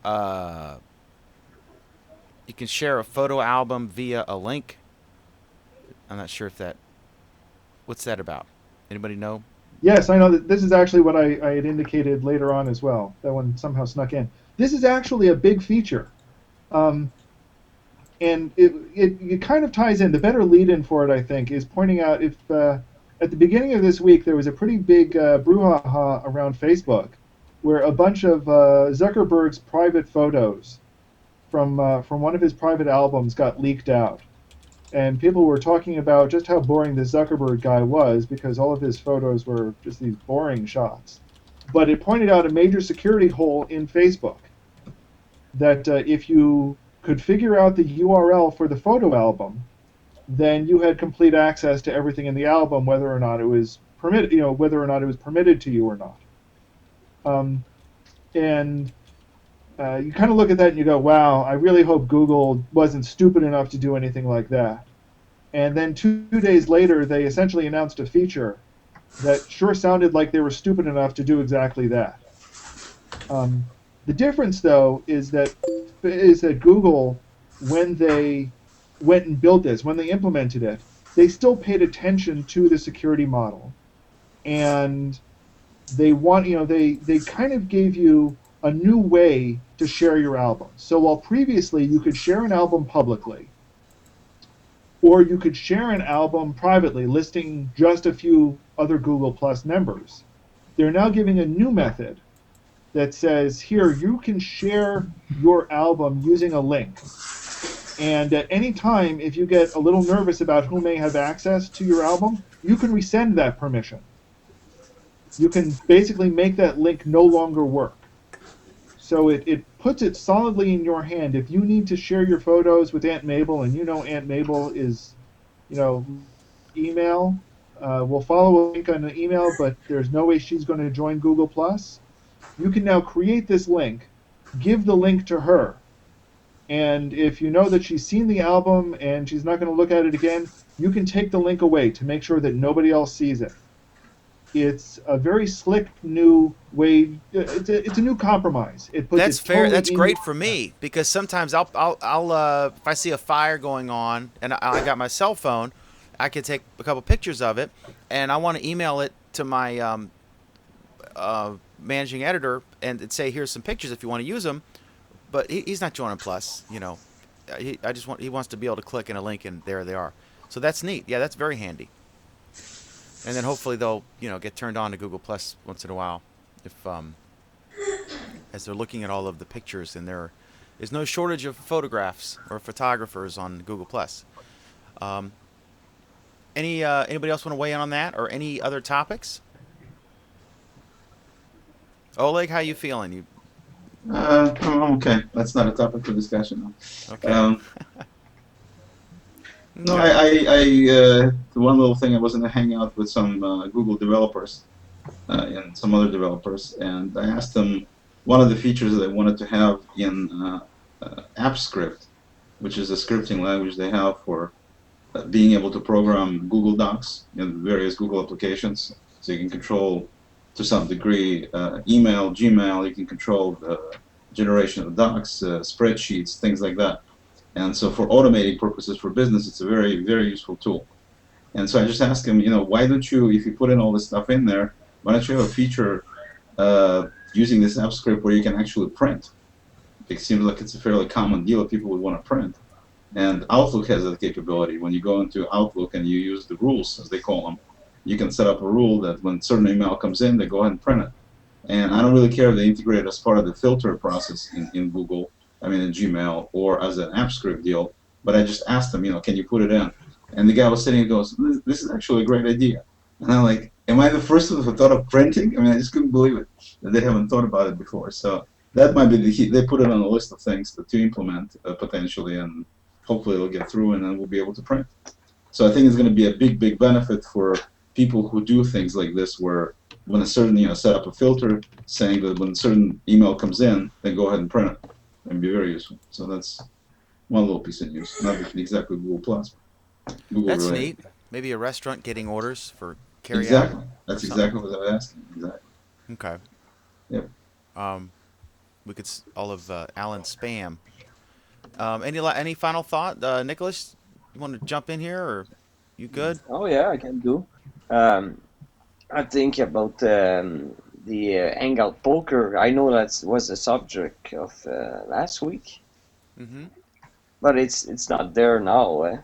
you can share a photo album via a link. I'm not sure if what's that about? Anybody know? Yes, I know that this is actually what I had indicated later on as well. That one somehow snuck in. This is actually a big feature. And it kind of ties in. The better lead-in for it, I think, is pointing out if at the beginning of this week there was a pretty big brouhaha around Facebook where a bunch of Zuckerberg's private photos from one of his private albums got leaked out. And people were talking about just how boring this Zuckerberg guy was because all of his photos were just these boring shots. But it pointed out a major security hole in Facebook that if you could figure out the URL for the photo album, then you had complete access to everything in the album, whether or not it was permitted, whether or not it was permitted to you or not. And you kind of look at that and you go, wow, I really hope Google wasn't stupid enough to do anything like that. And then 2 days later, they essentially announced a feature that sure sounded like they were stupid enough to do exactly that. The difference, though, is that Google, when they went and built this, when they implemented it, they still paid attention to the security model, and they kind of gave you a new way to share your album. So while previously you could share an album publicly, or you could share an album privately, listing just a few other Google Plus members, they're now giving a new method that says, here, you can share your album using a link. And at any time, if you get a little nervous about who may have access to your album, you can rescind that permission. You can basically make that link no longer work. So it puts it solidly in your hand. If you need to share your photos with Aunt Mabel, and Aunt Mabel is, email, we'll follow a link on the email, but there's no way she's going to join Google+. You can now create this link, give the link to her, and if you know that she's seen the album and she's not going to look at it again, you can take the link away to make sure that nobody else sees it. It's a very slick new way. It's a new compromise. It puts That's it fair. totally That's in great your- for me because sometimes I'll if I see a fire going on and I got my cell phone, I can take a couple pictures of it, and I want to email it to my managing editor and say, here's some pictures if you want to use them. But he's not joining Plus, He wants to be able to click in a link and there they are. So that's neat. Yeah, that's very handy. And then hopefully they'll, get turned on to Google Plus once in a while, if as they're looking at all of the pictures, and there is no shortage of photographs or photographers on Google Plus. Anybody else want to weigh in on that or any other topics? Oleg, how you feeling? I'm okay. That's not a topic for discussion. Okay. No, the one little thing, I was in a hangout with some Google developers and some other developers, and I asked them one of the features that I wanted to have in AppScript, which is a scripting language they have for being able to program Google Docs and various Google applications. So you can control, to some degree, email, Gmail. You can control the generation of docs, spreadsheets, things like that. And so for automating purposes for business, it's a very, very useful tool. And so I just asked him, why don't you, if you put in all this stuff in there, why don't you have a feature using this app script where you can actually print? It seems like it's a fairly common deal that people would want to print. And Outlook has that capability. When you go into Outlook and you use the rules, as they call them, you can set up a rule that when certain email comes in, they go ahead and print it. And I don't really care if they integrate it as part of the filter process in Google, in Gmail, or as an app script deal. But I just asked them, can you put it in? And the guy was sitting and goes, this is actually a great idea. And I'm like, am I the first one who thought of printing? I just couldn't believe it, that they haven't thought about it before. So that might be the key. They put it on a list of things to implement potentially, and hopefully it'll get through and then we'll be able to print. So I think it's going to be a big, big benefit for people who do things like this, where when a certain, set up a filter saying that when a certain email comes in, then go ahead and print it. And be very useful. So that's one little piece of news. Not exactly Google Plus. Google That's related. neat. Maybe a restaurant getting orders for carry Exactly. out. That's exactly what I was asking. Exactly. Okay. Yep. We could all of Alan's spam. Any final thought, Nicholas? You want to jump in here, or you good? Oh yeah, I can do. I think about the angle poker. I know that was the subject of last week, but it's not there now.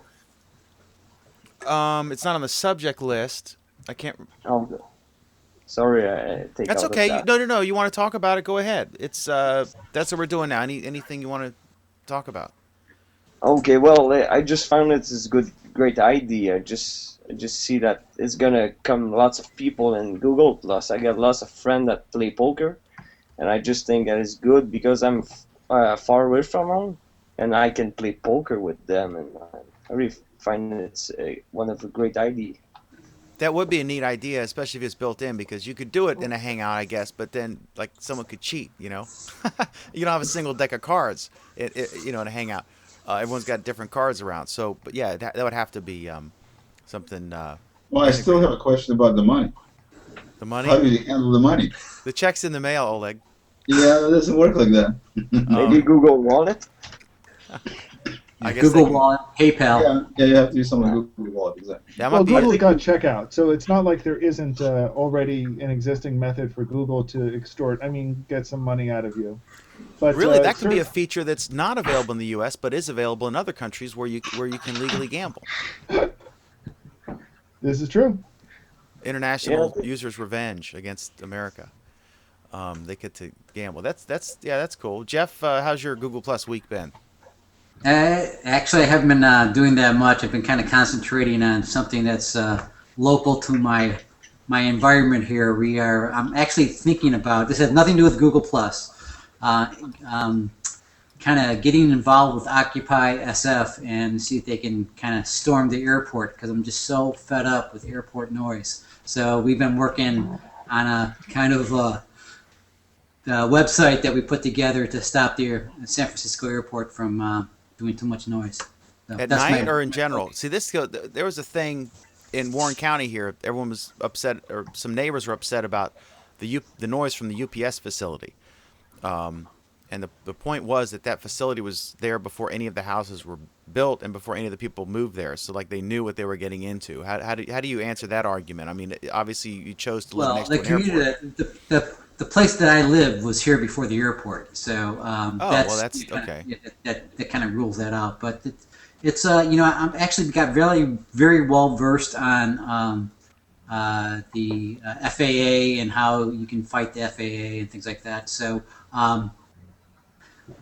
It's not on the subject list. I can't. Oh, sorry, I take That's out okay. of that. No. You want to talk about it? Go ahead. It's that's what we're doing now. Anything you want to talk about? Okay, well, I just found it is great idea. I just see that it's gonna come lots of people in Google Plus. I got lots of friends that play poker, and I just think that is good because I'm far away from them, and I can play poker with them, and I really find it's one of the great ideas. That would be a neat idea, especially if it's built in, because you could do it in a Hangout, I guess, but then like someone could cheat. You don't have a single deck of cards, in a Hangout. Everyone's got different cards around. So, but yeah, that would have to be something. Well, I still have a question about the money. The money? How do you handle the money? The check's in the mail, Oleg. Yeah, it doesn't work like that. Maybe Google Wallet? I guess Google Wallet, PayPal. Yeah, you have to use something like Google Wallet, exactly. That Well, might be Google's got checkout, so it's not like there isn't already an existing method for Google to extort. Get some money out of you. But really, that could be a feature that's not available in the U.S. but is available in other countries where you can legally gamble. This is true. International users' revenge against America. They get to gamble. That's cool. Jeff, how's your Google Plus week been? Actually, I haven't been doing that much. I've been kind of concentrating on something that's local to my environment here. I'm actually thinking about, this has nothing to do with Google Plus. Kind of getting involved with Occupy SF and see if they can kind of storm the airport, because I'm just so fed up with airport noise. So we've been working on a kind of website that we put together to stop the San Francisco airport from doing too much noise. So At night or in general? See, there was a thing in Warren County here. Everyone was upset, or some neighbors were upset about the noise from the UPS facility. And the point was that facility was there before any of the houses were built and before any of the people moved there. So they knew what they were getting into. How do you answer that argument? Obviously you chose to live next to an airport. The place that I lived was here before the airport, so that's okay. That kind of rules that out. But it's I'm actually got very, very well versed on the FAA and how you can fight the FAA and things like that. So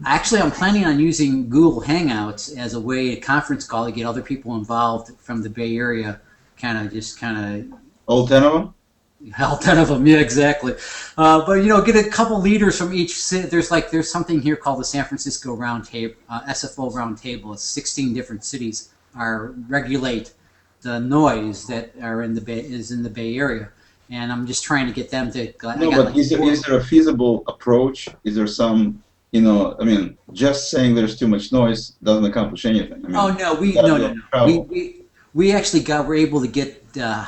actually, I'm planning on using Google Hangouts as a way, a conference call, to get other people involved from the Bay Area. All 10 of them? All 10 of them, yeah, exactly. But get a couple leaders from each city. There's something here called the San Francisco Roundtable, SFO Roundtable. 16 different cities regulate the noise that is in the Bay Area, and I'm just trying to get them to. Is there a feasible approach? Is there some I mean, just saying there's too much noise doesn't accomplish anything. I mean, Oh no, we gotta no be no able no. to travel. We actually were able to get the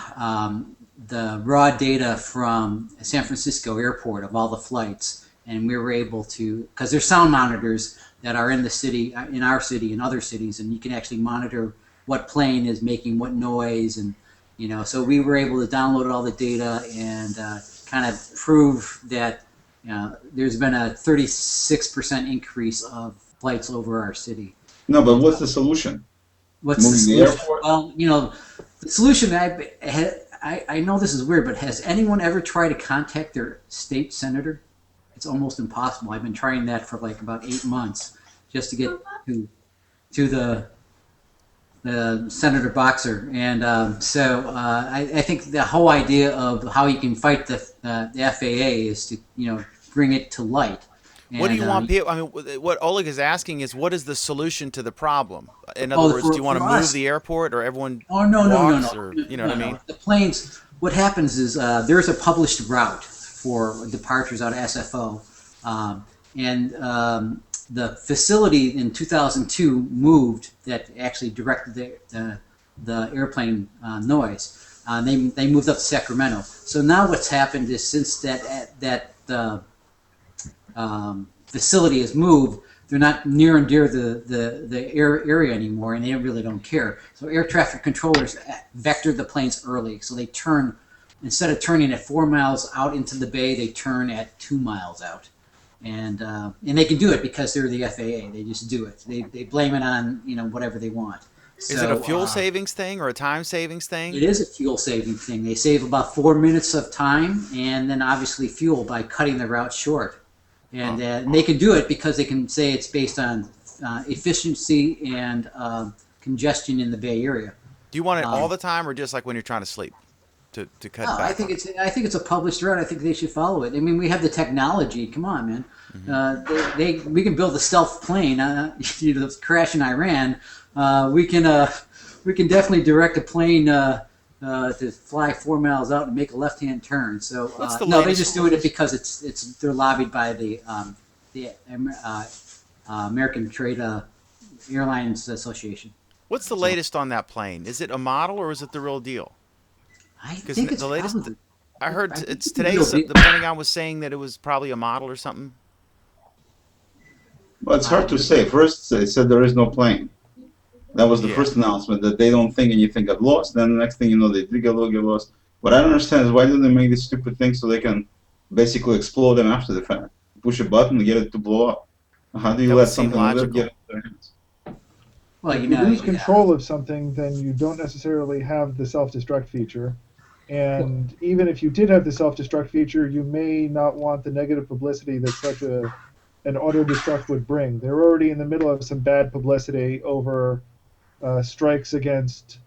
raw data from San Francisco Airport of all the flights, and we were able to, because there's sound monitors that are in the city, in our city, and other cities, and you can actually monitor what plane is making what noise, and so we were able to download all the data and kind of prove that there's been a 36% increase of flights over our city. No, but what's the solution? What's the Moving the solution? airport? Well, the solution, I know this is weird, but has anyone ever tried to contact their state senator? It's almost impossible. I've been trying that for like about 8 months just to get to the Senator Boxer. And so I think the whole idea of how you can fight the FAA is to, bring it to light. What do you And, want people? I mean, what Oleg is asking is, what is the solution to the problem? In other words, do you want to move the airport, or everyone walks, or what I mean? The planes. What happens is there's a published route for departures out of SFO, and the facility in 2002 moved that actually directed the airplane noise. They moved up to Sacramento. So now what's happened is, since that facility has moved, they're not near and dear the area anymore, and they really don't care. So air traffic controllers vectored the planes early, so they turn, instead of turning at 4 miles out into the bay, they turn at 2 miles out, and they can do it because they're the FAA. They just do it. They blame it on whatever they want. Is it a fuel savings thing or a time savings thing? It is a fuel saving thing. They save about 4 minutes of time, and then obviously fuel by cutting the route short. And they can do it because they can say it's based on efficiency and congestion in the Bay Area. Do you want it all the time, or just like when you're trying to sleep, to cut back? I think it's a published route. I think they should follow it. I mean, we have the technology. Come on, man. Mm-hmm. We can build a stealth plane. Crash in Iran. We can definitely direct a plane to fly 4 miles out and make a left-hand turn. So they just do it because they're lobbied by the American Trade Airlines Association. What's the latest on that plane? Is it a model, or is it the real deal? I think it's the latest. I heard it's today. The Pentagon was saying that it was probably a model or something. Well, it's hard to say. First, they said there is no plane. That was the first announcement, that they don't think anything got lost. Then the next thing you know, they did get lost. What I don't understand is, why do they make these stupid things so they can basically explode them after the fact? Push a button and get it to blow up. How do you let something like that get into their hands? Well, if you lose control of something, then you don't necessarily have the self-destruct feature. And even if you did have the self-destruct feature, you may not want the negative publicity that such an auto-destruct would bring. They're already in the middle of some bad publicity over strikes against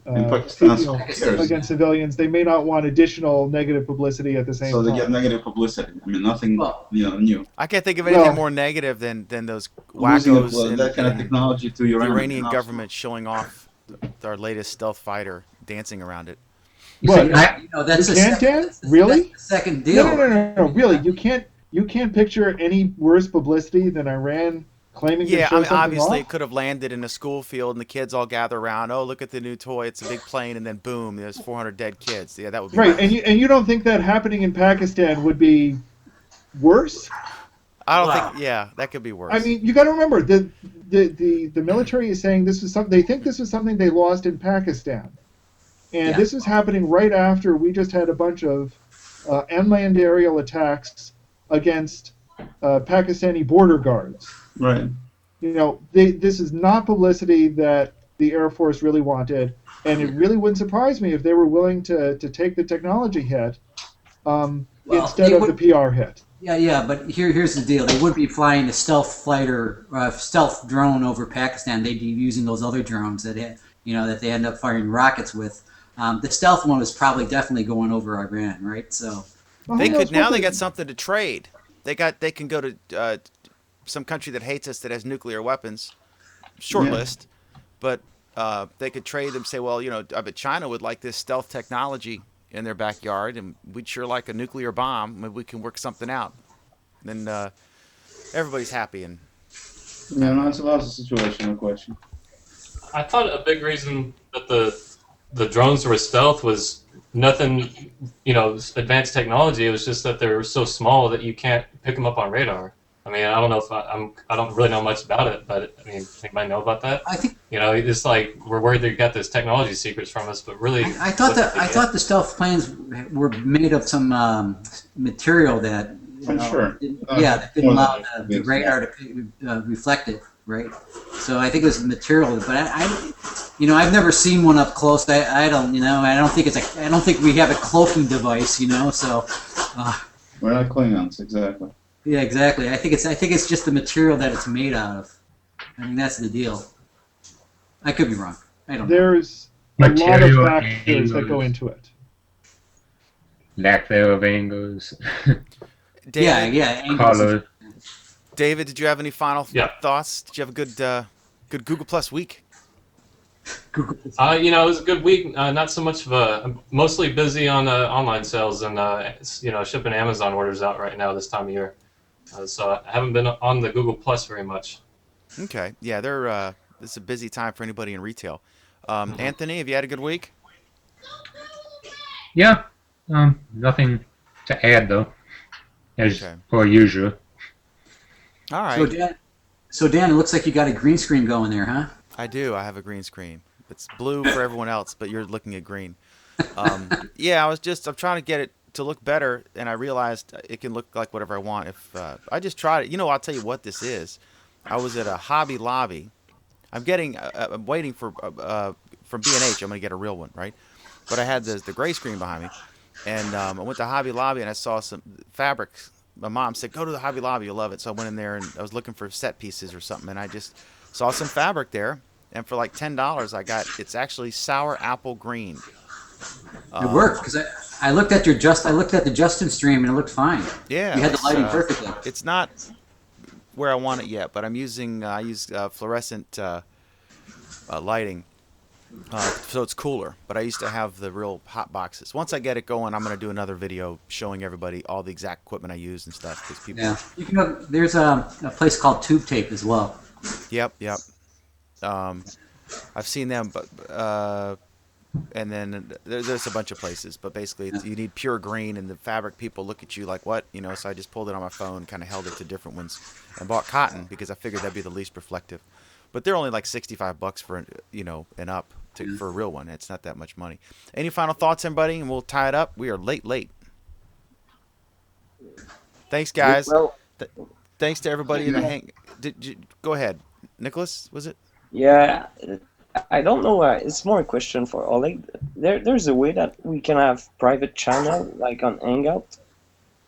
against civilians. They may not want additional negative publicity at the same time. So they get negative publicity. I mean, nothing new. I can't think of anything more negative than those wackos and that kind of technology to the Iranian government showing off our latest stealth fighter dancing around it. What? That's you can't, Dan? Really? That's the second deal. No. Really, you can't picture any worse publicity than Iran claiming to show something obviously off? It could have landed in a school field and the kids all gather around. Oh, look at the new toy! It's a big plane, and then boom, there's 400 dead kids. Yeah, that would be right. nice. And you don't think that happening in Pakistan would be worse? I don't think. Yeah, that could be worse. I mean, you got to remember the military is saying this is something. They think this is something they lost in Pakistan, and this is happening right after we just had a bunch of unmanned aerial attacks against Pakistani border guards. Right. This is not publicity that the Air Force really wanted, and it really wouldn't surprise me if they were willing to take the technology hit instead of the PR hit. Yeah, but here's the deal. They wouldn't be flying a stealth fighter, stealth drone over Pakistan. They'd be using those other drones that they end up firing rockets with. The stealth one was probably definitely going over Iran, right? So they got something to trade. They can go to some country that hates us that has nuclear weapons, short list, but they could trade them. Say, well, I bet China would like this stealth technology in their backyard, and we'd sure like a nuclear bomb. Maybe we can work something out. Then everybody's happy and. Yeah, no, it's a lousy situation, no question. I thought a big reason that the drones were stealth was nothing, advanced technology. It was just that they were so small that you can't pick them up on radar. I mean, I don't know if I don't really know much about it, but I mean, anybody know about that? I think It's like we're worried they got this technology secrets from us, but really, I thought the stealth planes were made of some material that I'm sure. that didn't allow the radar to reflect it, right? So I think it was the material, but I've never seen one up close. I don't think we have a cloaking device, So We're not Klingons, exactly. yeah, exactly. I think it's just the material that it's made out of. I mean, that's the deal. I could be wrong. I don't know. There's a lot of Material factors that go angles. into it. Lack thereof angles. David, angles. Color. David, did you have any final Yeah. thoughts? Did you have a good Google Plus week? it was a good week. Not so much of I'm mostly busy on online sales and shipping Amazon orders out right now this time of year. So I haven't been on the Google Plus very much. Okay, yeah, this is a busy time for anybody in retail. Anthony, have you had a good week? Yeah. Nothing to add though, as Okay. per usual. All right. So Dan, it looks like you got a green screen going there, huh? I do. I have a green screen. It's blue for everyone else, but you're looking at green. Yeah, I'm trying to get it to look better, and I realized it can look like whatever I want. If I just tried it, I'll tell you what this is. I was at a Hobby Lobby. I'm waiting for from B&H. I'm gonna get a real one, right? But I had the gray screen behind me, and I went to Hobby Lobby and I saw some fabric. My mom said, "Go to the Hobby Lobby, you'll love it." So I went in there and I was looking for set pieces or something, and I just saw some fabric there, and for like $10, it's actually sour apple green. It worked because I looked at the Justin stream and it looked fine. Yeah, you had the lighting perfectly. It's not where I want it yet, but I use fluorescent lighting, so it's cooler. But I used to have the real hot boxes. Once I get it going, I'm gonna do another video showing everybody all the exact equipment I use and stuff. Because people. Yeah, there's a place called Tube Tape as well. Yep. I've seen them, but and then there's a bunch of places, but basically you need pure green, and the fabric people look at you like, what? So I just pulled it on my phone, kind of held it to different ones, and bought cotton because I figured that'd be the least reflective. But they're only like $65 for and up for a real one. It's not that much money. Any final thoughts, everybody? And we'll tie it up. We are late. Thanks, guys. Well, Thanks to everybody in the hang. Go ahead, Nicholas. Was it? yeah, I don't know. It's more a question for Oleg. There's a way that we can have private channel like on Hangout.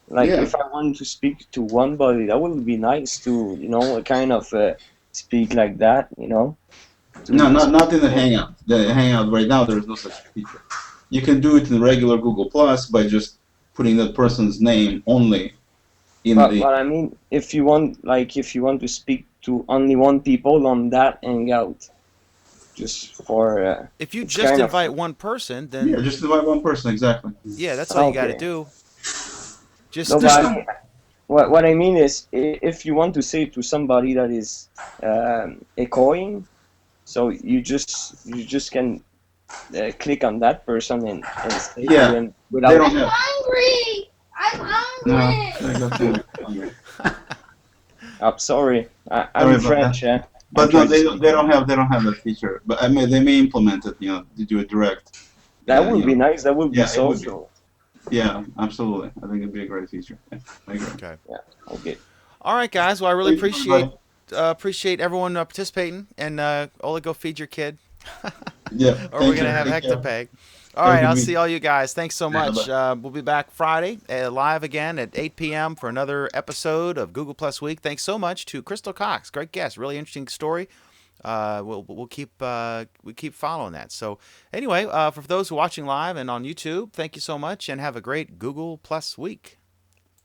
Like if I want to speak to one body, that would be nice to kind of speak like that. No, not in the Hangout. The Hangout right now, there is no such feature. You can do it in regular Google Plus by just putting that person's name only in but, the. But I mean, if you want to speak to only one people on that Hangout, just for. If you just invite one person, then. Yeah, just invite one person, exactly. Yeah, that's all you got to do. What I mean is, if you want to say to somebody that is echoing, so you just can click on that person and say to them without. I'm hungry. I'm sorry. I'm French. But no, they don't have that feature. But I mean, they may implement it. To do it direct. That would be nice. That would be social. Yeah, absolutely. I think it'd be a great feature. Yeah, I agree. Okay. Yeah. Okay. All right, guys. Well, I really appreciate everyone participating, and Ola, go feed your kid. Yeah. Or we're gonna have Hectopeg. All right, I'll see all you guys. Thanks so much. We'll be back Friday live again at 8 p.m. for another episode of Google Plus Week. Thanks so much to Crystal Cox. Great guest. Really interesting story. We'll keep following that. So anyway, for those who are watching live and on YouTube, thank you so much, and have a great Google Plus Week.